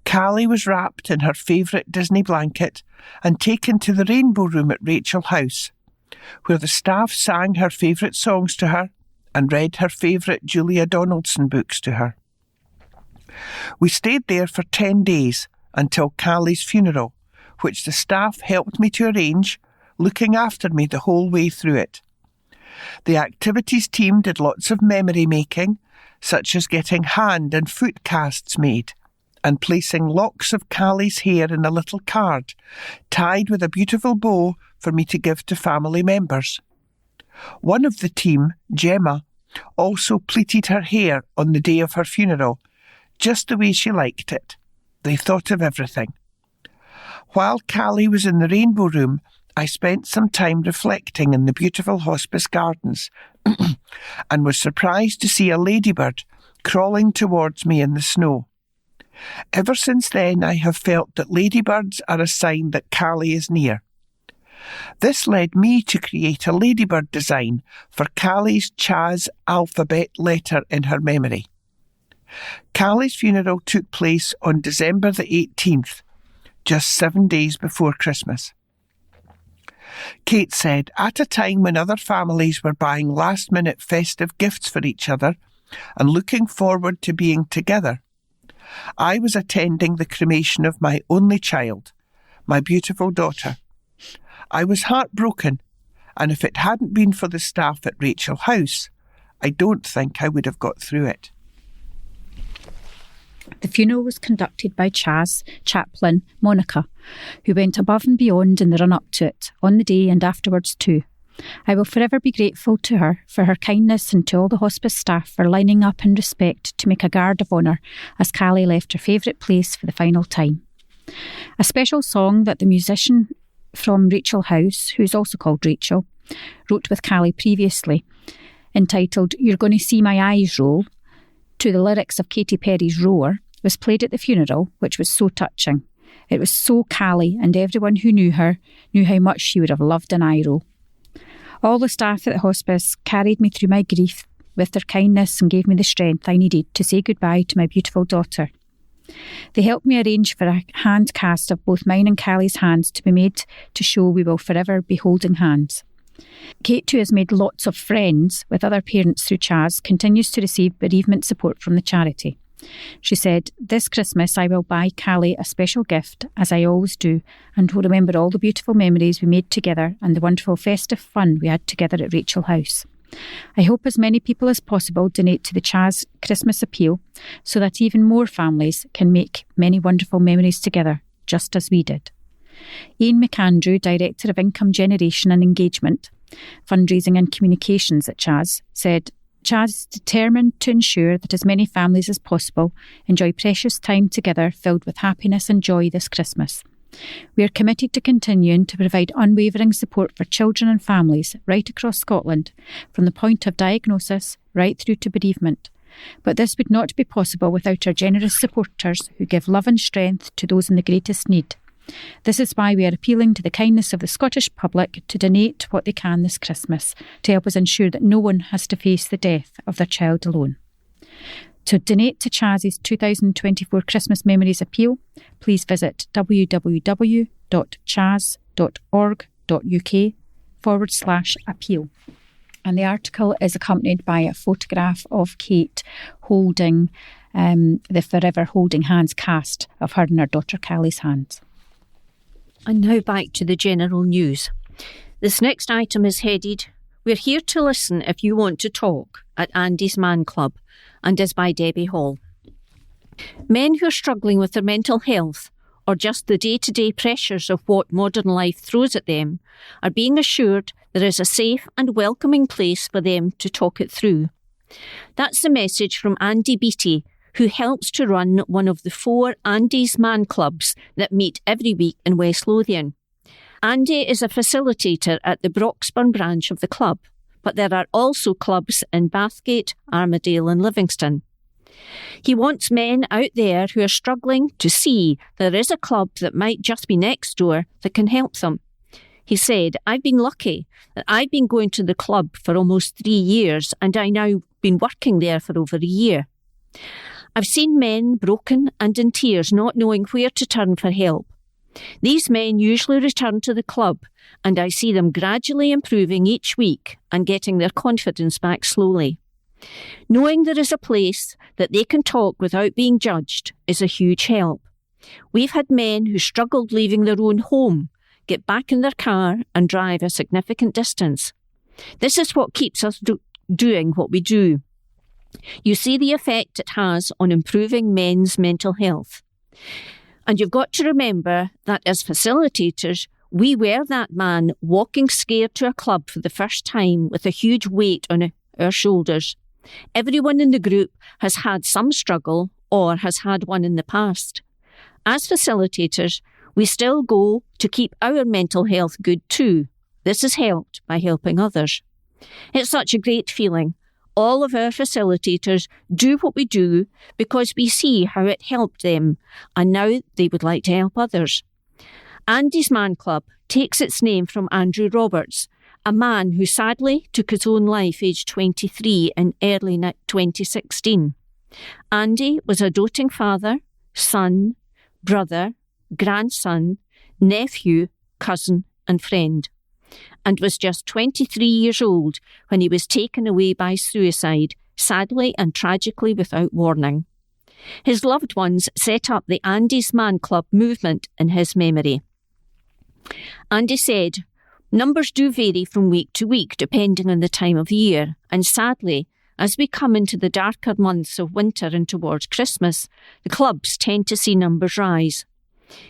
Callie was wrapped in her favourite Disney blanket and taken to the Rainbow Room at Rachel House, where the staff sang her favourite songs to her and read her favourite Julia Donaldson books to her. We stayed there for 10 days until Callie's funeral, which the staff helped me to arrange, looking after me the whole way through it. The activities team did lots of memory making, such as getting hand and foot casts made and placing locks of Callie's hair in a little card, tied with a beautiful bow for me to give to family members. One of the team, Gemma, also pleated her hair on the day of her funeral, just the way she liked it. They thought of everything. While Callie was in the Rainbow Room, I spent some time reflecting in the beautiful hospice gardens and was surprised to see a ladybird crawling towards me in the snow. Ever since then, I have felt that ladybirds are a sign that Callie is near. This led me to create a ladybird design for Callie's Chaz alphabet letter in her memory. Callie's funeral took place on December the 18th, just 7 days before Christmas. Kate said, at a time when other families were buying last-minute festive gifts for each other and looking forward to being together, I was attending the cremation of my only child, my beautiful daughter. I was heartbroken, and if it hadn't been for the staff at Rachel House, I don't think I would have got through it. The funeral was conducted by Chaz chaplain Monica, who went above and beyond in the run-up to it, on the day and afterwards too. I will forever be grateful to her for her kindness and to all the hospice staff for lining up in respect to make a guard of honour as Callie left her favourite place for the final time. A special song that the musician from Rachel House, who is also called Rachel, wrote with Callie previously, entitled You're Gonna See My Eyes Roll, to the lyrics of Katy Perry's Roar, was played at the funeral, which was so touching. It was so Callie, and everyone who knew her knew how much she would have loved an eye roll. All the staff at the hospice carried me through my grief with their kindness and gave me the strength I needed to say goodbye to my beautiful daughter. They helped me arrange for a hand cast of both mine and Callie's hands to be made to show we will forever be holding hands. Kate, too, has made lots of friends with other parents through Chaz, continues to receive bereavement support from the charity. She said, this Christmas I will buy Callie a special gift, as I always do, and will remember all the beautiful memories we made together and the wonderful festive fun we had together at Rachel House. I hope as many people as possible donate to the Chaz Christmas Appeal so that even more families can make many wonderful memories together, just as we did. Ian McAndrew, Director of Income Generation and Engagement, Fundraising and Communications at Chaz, said, Chaz is determined to ensure that as many families as possible enjoy precious time together filled with happiness and joy this Christmas. We are committed to continuing to provide unwavering support for children and families right across Scotland, from the point of diagnosis right through to bereavement. But this would not be possible without our generous supporters who give love and strength to those in the greatest need. This is why we are appealing to the kindness of the Scottish public to donate what they can this Christmas to help us ensure that no one has to face the death of their child alone. To donate to Chaz's 2024 Christmas Memories Appeal, please visit www.chaz.org.uk/appeal. And the article is accompanied by a photograph of Kate holding the Forever Holding Hands cast of her and her daughter Callie's hands. And now back to the general news. This next item is headed, We're here to listen if you want to talk at Andy's Man Club and is by Debbie Hall. Men who are struggling with their mental health or just the day-to-day pressures of what modern life throws at them are being assured there is a safe and welcoming place for them to talk it through. That's the message from Andy Beattie, who helps to run one of the 4 Andy's Man Clubs that meet every week in West Lothian. Andy is a facilitator at the Broxburn branch of the club, but there are also clubs in Bathgate, Armadale and Livingston. He wants men out there who are struggling to see there is a club that might just be next door that can help them. He said, "I've been lucky that I've been going to the club for almost 3 years and I now been working there for over a year. I've seen men broken and in tears, not knowing where to turn for help. These men usually return to the club and I see them gradually improving each week and getting their confidence back slowly. Knowing there is a place that they can talk without being judged is a huge help. We've had men who struggled leaving their own home get back in their car and drive a significant distance. This is what keeps us doing what we do. You see the effect it has on improving men's mental health. And you've got to remember that as facilitators, we were that man walking scared to a club for the first time with a huge weight on our shoulders. Everyone in the group has had some struggle or has had one in the past. As facilitators, we still go to keep our mental health good too. This is helped by helping others. It's such a great feeling. All of our facilitators do what we do because we see how it helped them and now they would like to help others. Andy's Man Club takes its name from Andrew Roberts, a man who sadly took his own life aged 23 in early 2016. Andy was a doting father, son, brother, grandson, nephew, cousin and friend, and was just 23 years old when he was taken away by suicide, sadly and tragically without warning. His loved ones set up the Andy's Man Club movement in his memory. Andy said, "Numbers do vary from week to week depending on the time of year, and sadly, as we come into the darker months of winter and towards Christmas, the clubs tend to see numbers rise."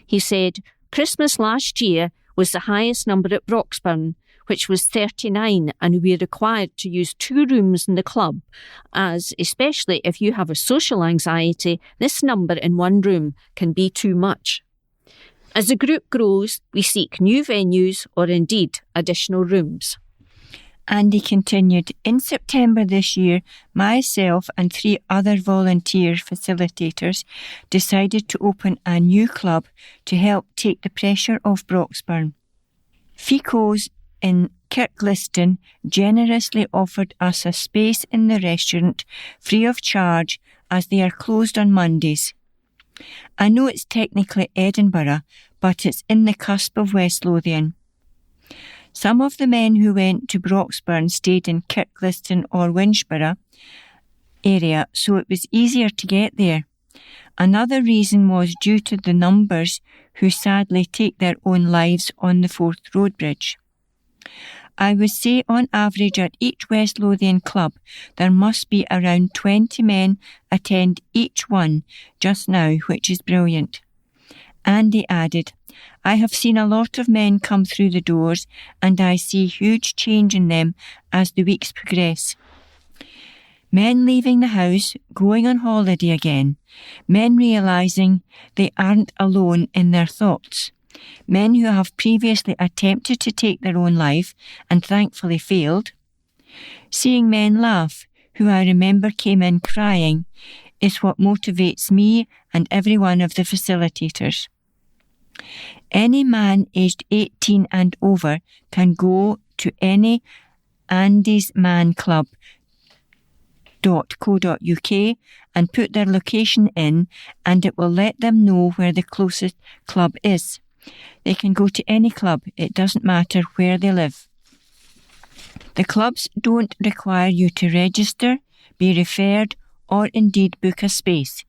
He said, "Christmas last year was the highest number at Broxburn, which was 39, and we are required to use 2 rooms in the club, as, especially if you have a social anxiety, this number in 1 room can be too much. As the group grows, we seek new venues or indeed additional rooms." Andy continued, "In September this year, myself and 3 other volunteer facilitators decided to open a new club to help take the pressure off Broxburn. Fico's in Kirkliston generously offered us a space in the restaurant free of charge as they are closed on Mondays. I know it's technically Edinburgh, but it's in the cusp of West Lothian. Some of the men who went to Broxburn stayed in Kirkliston or Winchborough area, so it was easier to get there. Another reason was due to the numbers who sadly take their own lives on the Forth Road Bridge. I would say on average at each West Lothian club there must be around 20 men attend each one just now, which is brilliant." Andy added, "I have seen a lot of men come through the doors and I see huge change in them as the weeks progress. Men leaving the house, going on holiday again, men realising they aren't alone in their thoughts, men who have previously attempted to take their own life and thankfully failed. Seeing men laugh, who I remember came in crying, is what motivates me and every one of the facilitators. Any man aged 18 and over can go to any Andy's Man Club .co.uk and put their location in and it will let them know where the closest club is. They can go to any club, it doesn't matter where they live. The clubs don't require you to register, be referred or indeed book a space.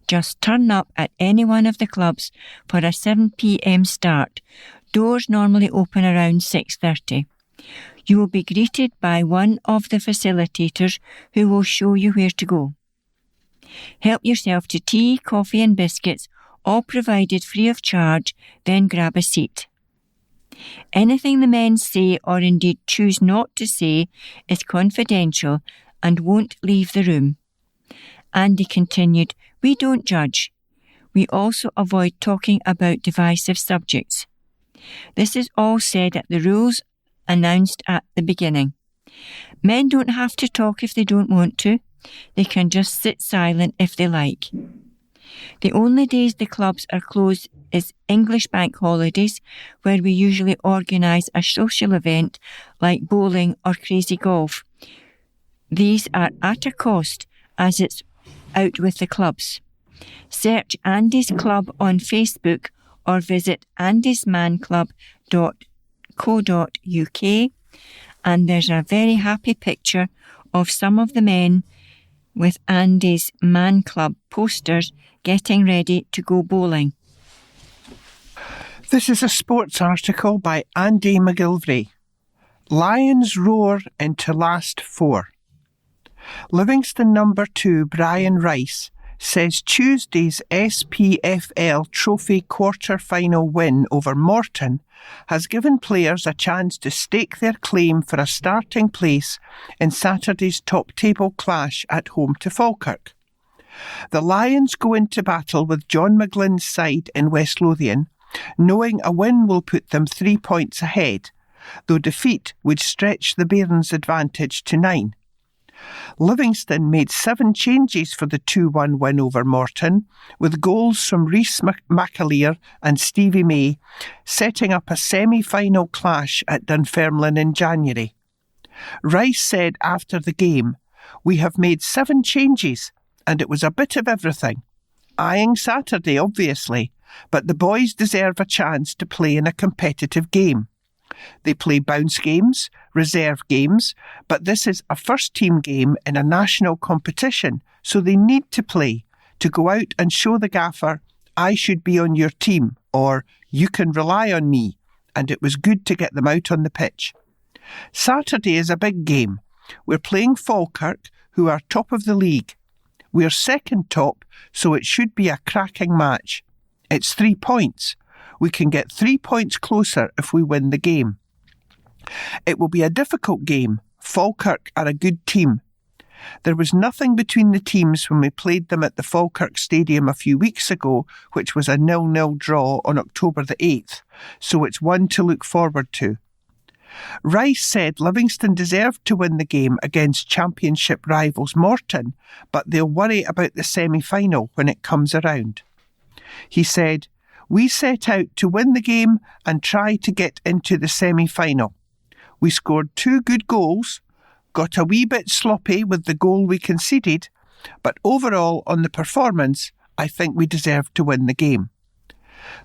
Just turn up at any one of the clubs for a 7 p.m. start. Doors normally open around 6:30. You will be greeted by one of the facilitators who will show you where to go. Help yourself to tea, coffee and biscuits, all provided free of charge, then grab a seat. Anything the men say or indeed choose not to say is confidential and won't leave the room. Andy continued, we don't judge. We also avoid talking about divisive subjects. This is all said at the rules announced at the beginning. Men don't have to talk if they don't want to. They can just sit silent if they like. The only days the clubs are closed is English bank holidays, where we usually organise a social event like bowling or crazy golf. These are at a cost, as it's out with the clubs. Search Andy's Club on Facebook or visit andysmanclub.co.uk, and there's a very happy picture of some of the men with Andy's Man Club posters getting ready to go bowling. This is a sports article by Andy McGilvray. Lions roar into last four. Livingston number 2 Brian Rice says Tuesday's SPFL Trophy quarter-final win over Morton has given players a chance to stake their claim for a starting place in Saturday's top-table clash at home to Falkirk. The Lions go into battle with John McGlynn's side in West Lothian, knowing a win will put them 3 points ahead, though defeat would stretch the Bairns' advantage to 9. Livingston made 7 changes for the 2-1 win over Morton, with goals from Rhys McAleer and Stevie May, setting up a semi-final clash at Dunfermline in January. Rice said after the game, "We have made 7 changes, and it was a bit of everything. Eyeing Saturday, obviously, but the boys deserve a chance to play in a competitive game. They play bounce games, reserve games, but this is a first-team game in a national competition, so they need to play, to go out and show the gaffer, I should be on your team, or you can rely on me, and it was good to get them out on the pitch. Saturday is a big game. We're playing Falkirk, who are top of the league. We're second top, so it should be a cracking match. It's 3 points. We can get 3 points closer if we win the game. It will be a difficult game. Falkirk are a good team. There was nothing between the teams when we played them at the Falkirk Stadium a few weeks ago, which was a 0-0 draw on October the 8th, so it's one to look forward to." Rice said Livingston deserved to win the game against championship rivals Morton, but they'll worry about the semi-final when it comes around. He said, "We set out to win the game and try to get into the semi-final. We scored 2 good goals, got a wee bit sloppy with the goal we conceded, but overall on the performance, I think we deserved to win the game.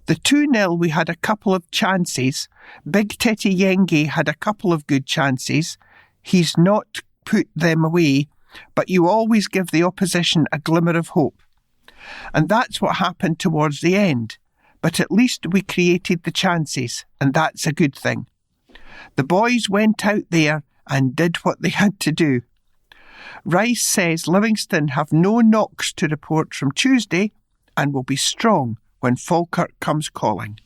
The 2-0 we had a couple of chances. Big Teddy Yenge had a couple of good chances. He's not put them away, but you always give the opposition a glimmer of hope. And that's what happened towards the end. But at least we created the chances, and that's a good thing. The boys went out there and did what they had to do." Rice says Livingston have no knocks to report from Tuesday and will be strong when Falkirk comes calling.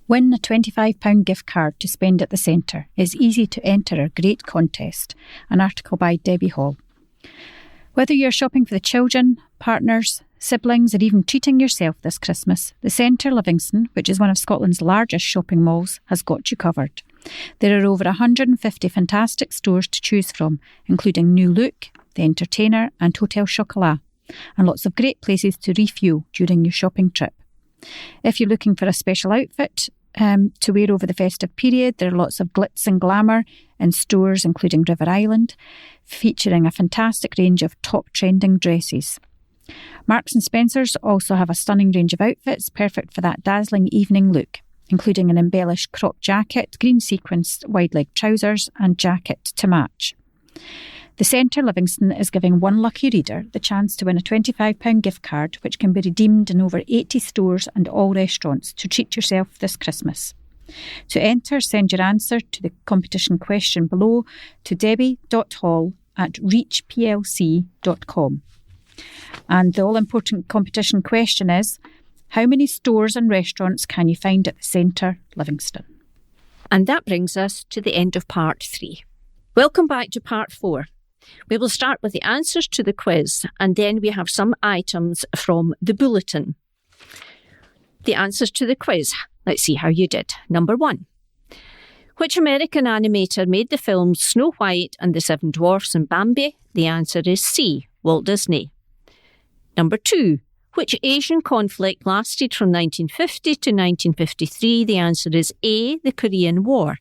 Win a £25 gift card to spend at the centre. It's easy to enter our great contest. An article by Debbie Hall. Whether you're shopping for the children, partners, siblings, or even treating yourself this Christmas, the Centre Livingston, which is one of Scotland's largest shopping malls, has got you covered. There are over 150 fantastic stores to choose from, including New Look, The Entertainer and Hotel Chocolat, and lots of great places to refuel during your shopping trip. If you're looking for a special outfit to wear over the festive period, there are lots of glitz and glamour in stores including River Island, featuring a fantastic range of top trending dresses. Marks and Spencer's also have a stunning range of outfits perfect for that dazzling evening look, including an embellished crop jacket, green sequenced wide-leg trousers and jacket to match. The Centre Livingston is giving one lucky reader the chance to win a £25 gift card, which can be redeemed in over 80 stores and all restaurants to treat yourself this Christmas. To enter, send your answer to the competition question below to debbie.hall@reachplc.com. And the all-important competition question is, how many stores and restaurants can you find at the centre, Livingston? And that brings us to the end of part 3. Welcome back to part 4. We will start with the answers to the quiz, and then we have some items from the bulletin. The answers to the quiz. Let's see how you did. Number 1. Which American animator made the films Snow White and the Seven Dwarfs and Bambi? The answer is C, Walt Disney. Number 2. Which Asian conflict lasted from 1950 to 1953? The answer is A, the Korean War.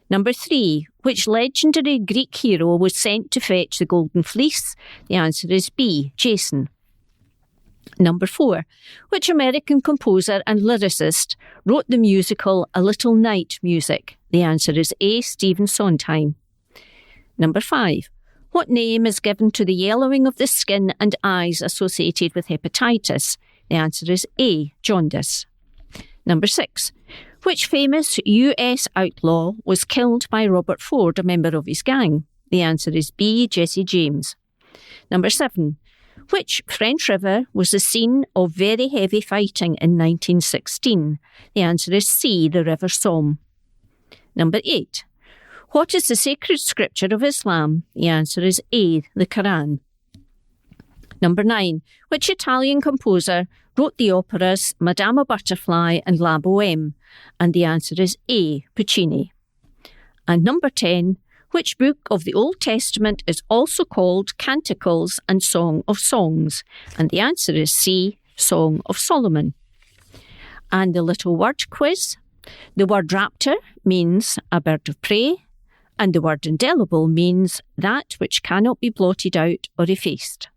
Number 3. Which legendary Greek hero was sent to fetch the Golden Fleece? The answer is B, Jason. Number 4. Which American composer and lyricist wrote the musical A Little Night Music? The answer is A, Stephen Sondheim. Number 5. What name is given to the yellowing of the skin and eyes associated with hepatitis? The answer is A, jaundice. Number 6. Which famous US outlaw was killed by Robert Ford, a member of his gang? The answer is B, Jesse James. Number 7. Which French river was the scene of very heavy fighting in 1916? The answer is C, the River Somme. Number 8. What is the sacred scripture of Islam? The answer is A, the Quran. Number 9. Which Italian composer wrote the operas Madama Butterfly and La Bohème? And the answer is A, Puccini. And number 10. Which book of the Old Testament is also called Canticles and Song of Songs? And the answer is C, Song of Solomon. And the little word quiz. The word raptor means a bird of prey, and the word indelible means that which cannot be blotted out or effaced.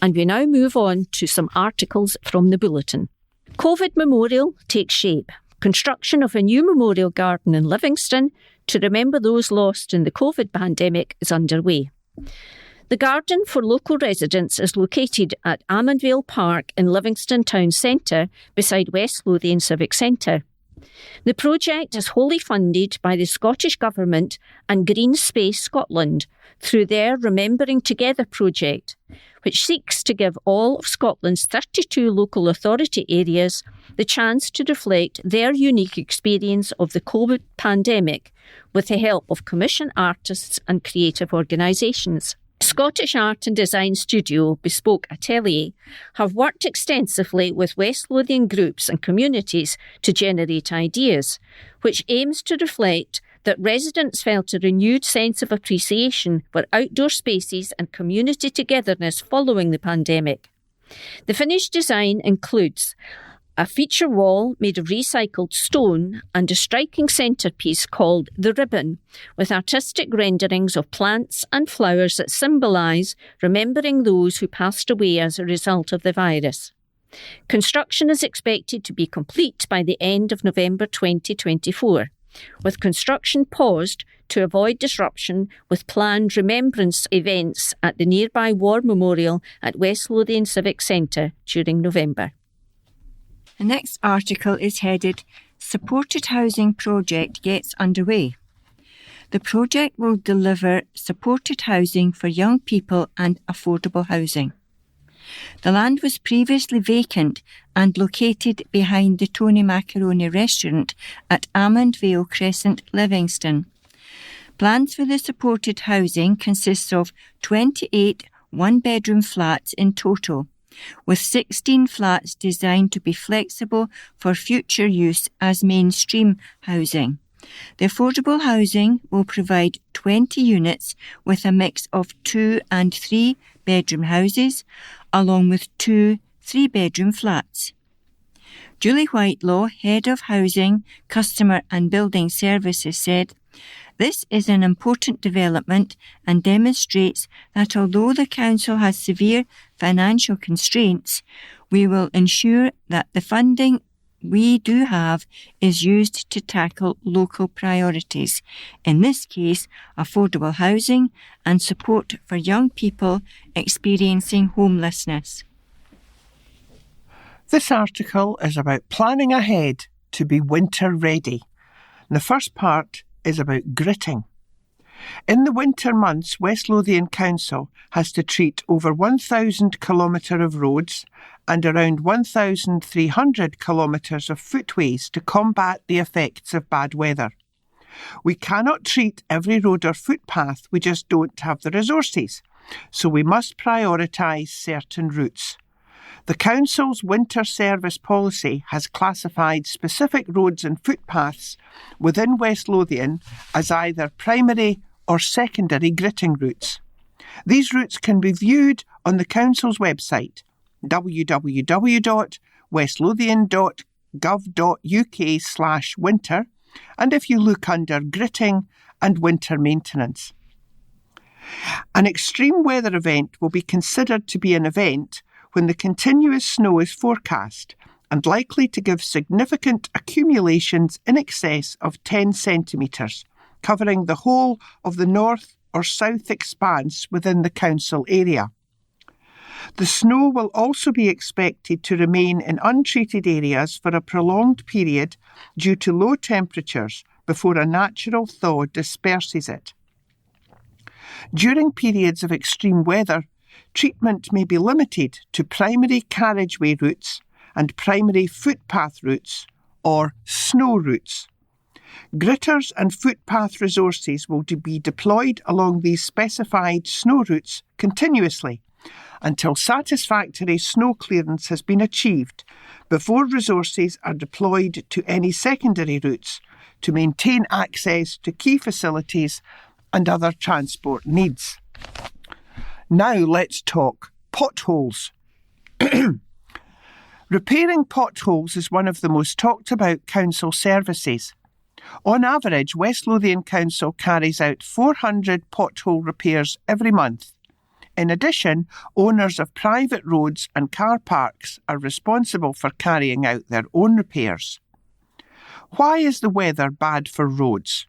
And we now move on to some articles from the bulletin. COVID Memorial takes shape. Construction of a new memorial garden in Livingston to remember those lost in the COVID pandemic is underway. The garden for local residents is located at Almondvale Park in Livingston Town Centre beside West Lothian Civic Centre. The project is wholly funded by the Scottish Government and Green Space Scotland through their Remembering Together project, which seeks to give all of Scotland's 32 local authority areas the chance to reflect their unique experience of the COVID pandemic with the help of commission artists and creative organisations. Scottish Art and Design Studio Bespoke Atelier have worked extensively with West Lothian groups and communities to generate ideas, which aims to reflect that residents felt a renewed sense of appreciation for outdoor spaces and community togetherness following the pandemic. The finished design includes a feature wall made of recycled stone and a striking centrepiece called The Ribbon, with artistic renderings of plants and flowers that symbolise remembering those who passed away as a result of the virus. Construction is expected to be complete by the end of November 2024, with construction paused to avoid disruption with planned remembrance events at the nearby War Memorial at West Lothian Civic Centre during November. The next article is headed, Supported Housing Project Gets Underway. The project will deliver supported housing for young people and affordable housing. The land was previously vacant and located behind the Tony Macaroni restaurant at Almondvale Crescent, Livingston. Plans for the supported housing consist of 28 one-bedroom flats in total, with 16 flats designed to be flexible for future use as mainstream housing. The affordable housing will provide 20 units with a mix of 2 and 3 bedroom houses, along with 2 3-bedroom flats. Julie Whitelaw, Head of Housing, Customer and Building Services, said, "This is an important development and demonstrates that although the Council has severe financial constraints, we will ensure that the funding we do have is used to tackle local priorities, in this case, affordable housing and support for young people experiencing homelessness." This article is about planning ahead to be winter ready. The first part is about gritting. In the winter months, West Lothian Council has to treat over 1,000 kilometres of roads and around 1,300 kilometres of footways to combat the effects of bad weather. We cannot treat every road or footpath, we just don't have the resources, so we must prioritise certain routes. The Council's winter service policy has classified specific roads and footpaths within West Lothian as either primary or secondary gritting routes. These routes can be viewed on the Council's website, www.westlothian.gov.uk/winter, and if you look under gritting and winter maintenance. An extreme weather event will be considered to be an event when the continuous snow is forecast and likely to give significant accumulations in excess of 10 centimetres, covering the whole of the north or south expanse within the council area. The snow will also be expected to remain in untreated areas for a prolonged period due to low temperatures before a natural thaw disperses it. During periods of extreme weather, treatment may be limited to primary carriageway routes and primary footpath routes or snow routes. Gritters and footpath resources will be deployed along these specified snow routes continuously until satisfactory snow clearance has been achieved before resources are deployed to any secondary routes to maintain access to key facilities and other transport needs. Now let's talk potholes. Repairing potholes is one of the most talked about council services. On average, West Lothian Council carries out 400 pothole repairs every month. In addition, owners of private roads and car parks are responsible for carrying out their own repairs. Why is the weather bad for roads?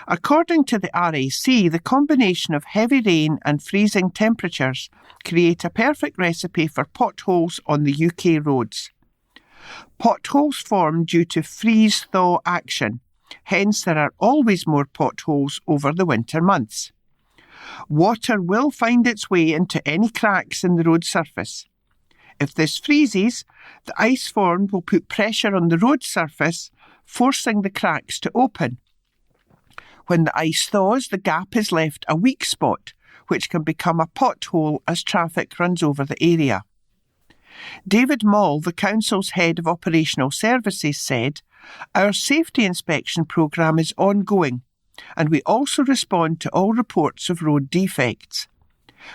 According to the RAC, the combination of heavy rain and freezing temperatures create a perfect recipe for potholes on the UK roads. Potholes form due to freeze-thaw action, hence there are always more potholes over the winter months. Water will find its way into any cracks in the road surface. If this freezes, the ice formed will put pressure on the road surface, forcing the cracks to open. When the ice thaws, the gap is left a weak spot, which can become a pothole as traffic runs over the area. David Moll, the Council's Head of Operational Services, said, "Our safety inspection programme is ongoing, and we also respond to all reports of road defects.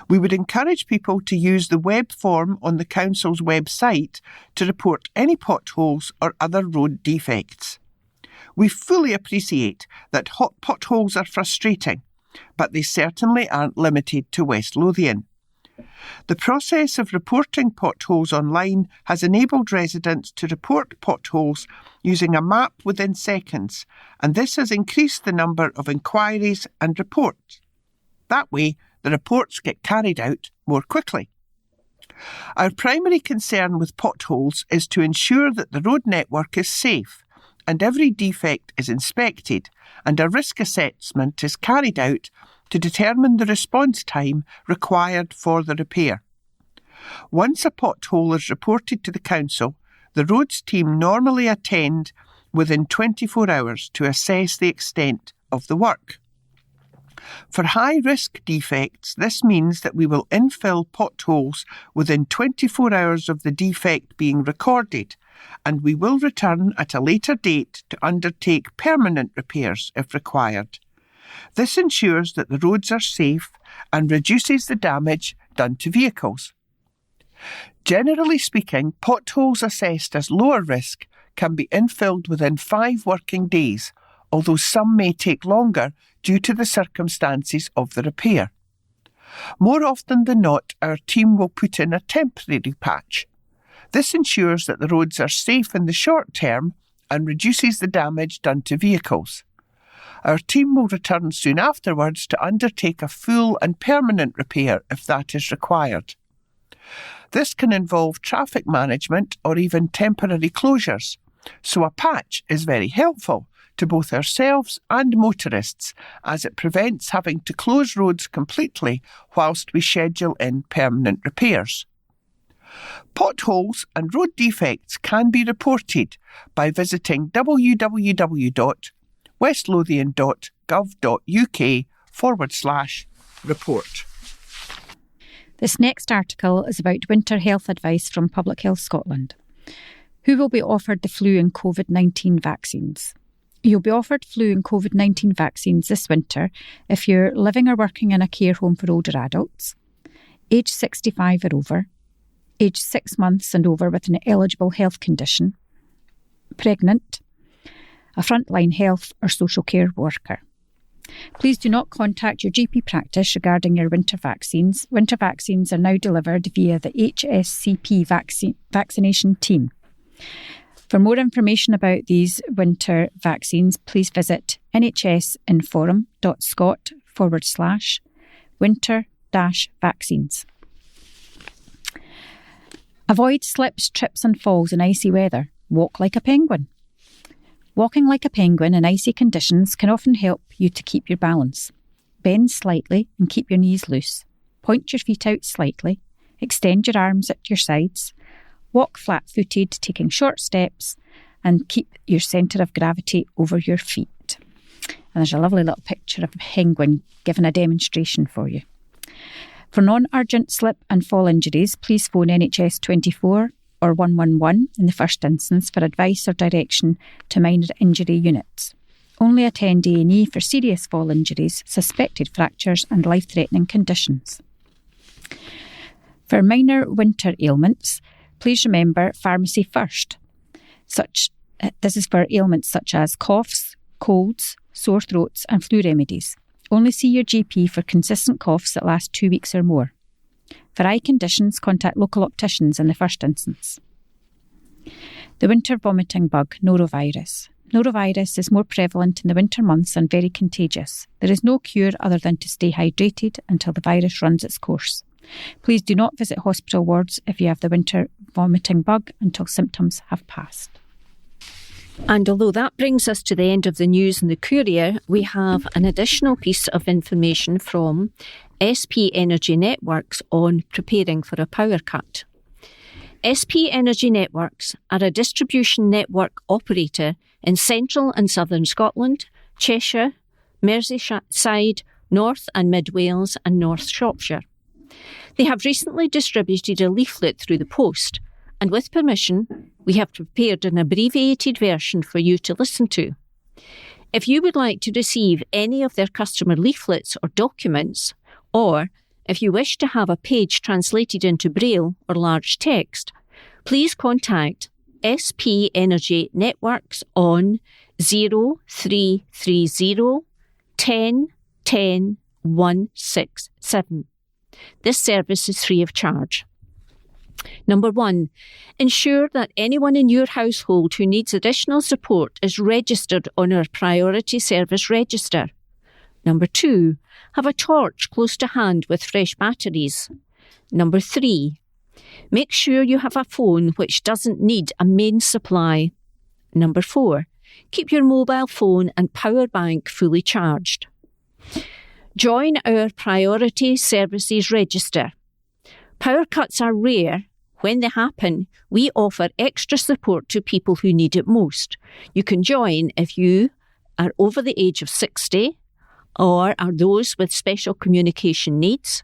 We would encourage people to use the web form on the Council's website to report any potholes or other road defects. We fully appreciate that potholes are frustrating, but they certainly aren't limited to West Lothian. The process of reporting potholes online has enabled residents to report potholes using a map within seconds, and this has increased the number of inquiries and reports. That way, the reports get carried out more quickly. Our primary concern with potholes is to ensure that the road network is safe and every defect is inspected and a risk assessment is carried out to determine the response time required for the repair. Once a pothole is reported to the Council, the roads team normally attend within 24 hours to assess the extent of the work. For high-risk defects, this means that we will infill potholes within 24 hours of the defect being recorded, and we will return at a later date to undertake permanent repairs if required. This ensures that the roads are safe and reduces the damage done to vehicles. Generally speaking, potholes assessed as lower risk can be infilled within 5 working days, although some may take longer due to the circumstances of the repair. More often than not, our team will put in a temporary patch. This ensures that the roads are safe in the short term and reduces the damage done to vehicles. Our team will return soon afterwards to undertake a full and permanent repair if that is required. This can involve traffic management or even temporary closures, So a patch is very helpful to both ourselves and motorists, as it prevents having to close roads completely whilst we schedule in permanent repairs. Potholes and road defects can be reported by visiting www.westlothian.gov.uk/report. This next article is about winter health advice from Public Health Scotland. Who will be offered the flu and COVID-19 vaccines? You'll be offered flu and COVID-19 vaccines this winter if you're living or working in a care home for older adults, age 65 or over, age 6 months and over with an eligible health condition, pregnant, a frontline health or social care worker. Please do not contact your GP practice regarding your winter vaccines. Winter vaccines are now delivered via the HSCP vaccination team. For more information about these winter vaccines, please visit nhsinforum.scot/winter-vaccines. Avoid slips, trips and falls in icy weather. Walk like a penguin. Walking like a penguin in icy conditions can often help you to keep your balance. Bend slightly and keep your knees loose. Point your feet out slightly. Extend your arms at your sides. Walk flat-footed, taking short steps, and keep your centre of gravity over your feet. And there's a lovely little picture of a penguin giving a demonstration for you. For non-urgent slip and fall injuries, please phone NHS 24 or 111 in the first instance for advice or direction to minor injury units. Only attend A&E for serious fall injuries, suspected fractures and life-threatening conditions. For minor winter ailments, please remember pharmacy first. This is for ailments such as coughs, colds, sore throats and flu remedies. Only see your GP for consistent coughs that last 2 weeks or more. For eye conditions, contact local opticians in the first instance. The winter vomiting bug, norovirus. Norovirus is more prevalent in the winter months and very contagious. There is no cure other than to stay hydrated until the virus runs its course. Please do not visit hospital wards if you have the winter vomiting bug until symptoms have passed. And although that brings us to the end of the news in the Courier, we have an additional piece of information from SP Energy Networks on preparing for a power cut. SP Energy Networks are a distribution network operator in central and southern Scotland, Cheshire, Merseyside, North and Mid Wales and North Shropshire. They have recently distributed a leaflet through the post, and with permission, we have prepared an abbreviated version for you to listen to. If you would like to receive any of their customer leaflets or documents, or if you wish to have a page translated into Braille or large text, please contact SP Energy Networks on 0330 10 10 167. This service is free of charge. Number 1, ensure that anyone in your household who needs additional support is registered on our Priority Service Register. Number 2, have a torch close to hand with fresh batteries. Number 3, make sure you have a phone which doesn't need a main supply. Number 4, keep your mobile phone and power bank fully charged. Join our Priority Services Register. Power cuts are rare. When they happen, we offer extra support to people who need it most. You can join if you are over the age of 60 or are those with special communication needs,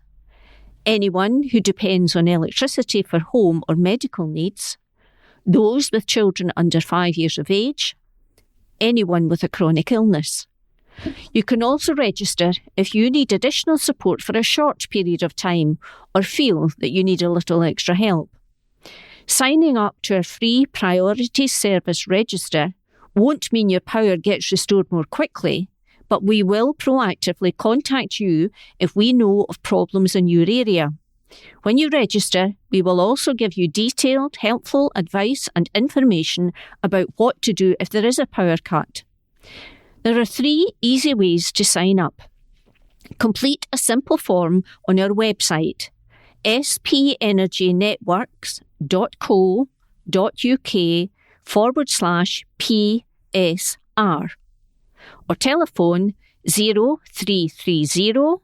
anyone who depends on electricity for home or medical needs, those with children under 5 years of age, anyone with a chronic illness. You can also register if you need additional support for a short period of time or feel that you need a little extra help. Signing up to our free Priority Service Register won't mean your power gets restored more quickly, but we will proactively contact you if we know of problems in your area. When you register, we will also give you detailed, helpful advice and information about what to do if there is a power cut. There are 3 easy ways to sign up. Complete a simple form on our website, spenergynetworks.co.uk /PSR or telephone 0330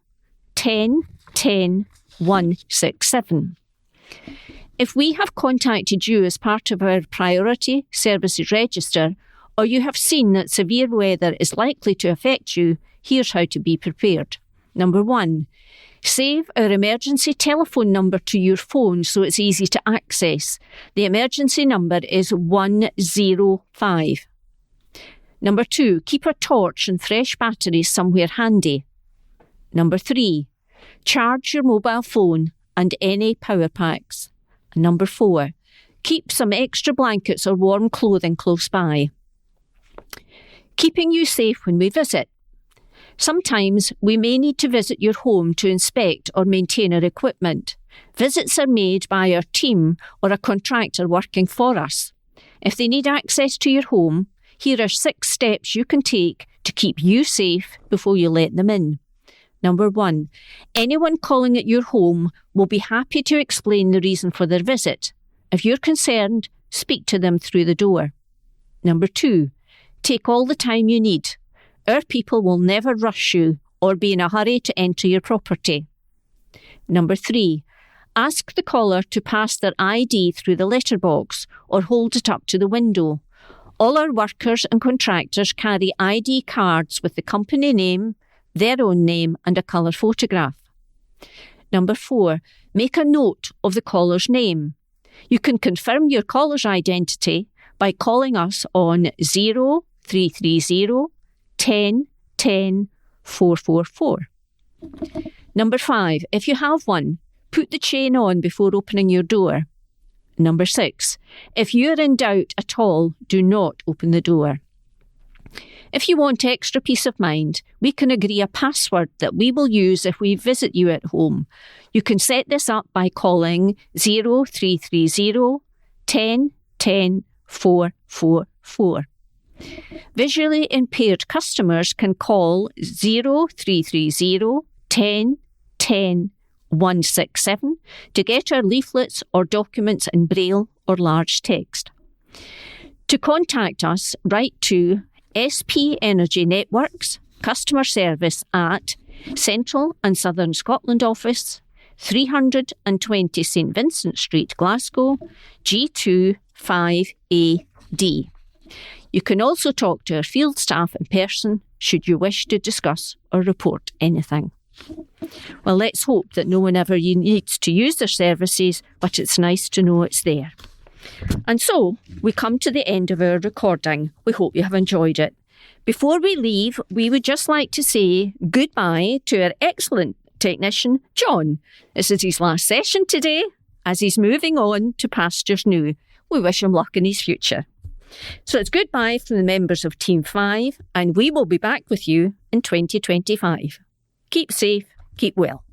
10 10 167. If we have contacted you as part of our Priority Services Register, or you have seen that severe weather is likely to affect you, here's how to be prepared. Number 1, save our emergency telephone number to your phone so it's easy to access. The emergency number is 105. Number 2, keep a torch and fresh batteries somewhere handy. Number 3, charge your mobile phone and any power packs. And number 4, keep some extra blankets or warm clothing close by. Keeping you safe when we visit. Sometimes we may need to visit your home to inspect or maintain our equipment. Visits are made by our team or a contractor working for us. If they need access to your home, here are 6 steps you can take to keep you safe before you let them in. Number 1, anyone calling at your home will be happy to explain the reason for their visit. If you're concerned, speak to them through the door. Number 2, take all the time you need. Our people will never rush you or be in a hurry to enter your property. Number 3, ask the caller to pass their ID through the letterbox or hold it up to the window. All our workers and contractors carry ID cards with the company name, their own name and a colour photograph. Number 4, make a note of the caller's name. You can confirm your caller's identity by calling us on 0330 10 10 444. Number 5, if you have one, put the chain on before opening your door. Number 6, if you're in doubt at all, do not open the door. If you want extra peace of mind, we can agree a password that we will use if we visit you at home. You can set this up by calling 0330 10 10 444. Visually impaired customers can call 0330 10 10 167 to get our leaflets or documents in Braille or large text. To contact us, write to SP Energy Networks, Customer Service at Central and Southern Scotland Office, 320 St Vincent Street, Glasgow, G2 5AD. You can also talk to our field staff in person should you wish to discuss or report anything. Well, let's hope that no one ever needs to use their services, but it's nice to know it's there. And so, we come to the end of our recording. We hope you have enjoyed it. Before we leave, we would just like to say goodbye to our excellent technician, John. This is his last session today, as he's moving on to pastures new. We wish him luck in his future. So it's goodbye from the members of Team 5, and we will be back with you in 2025. Keep safe, keep well.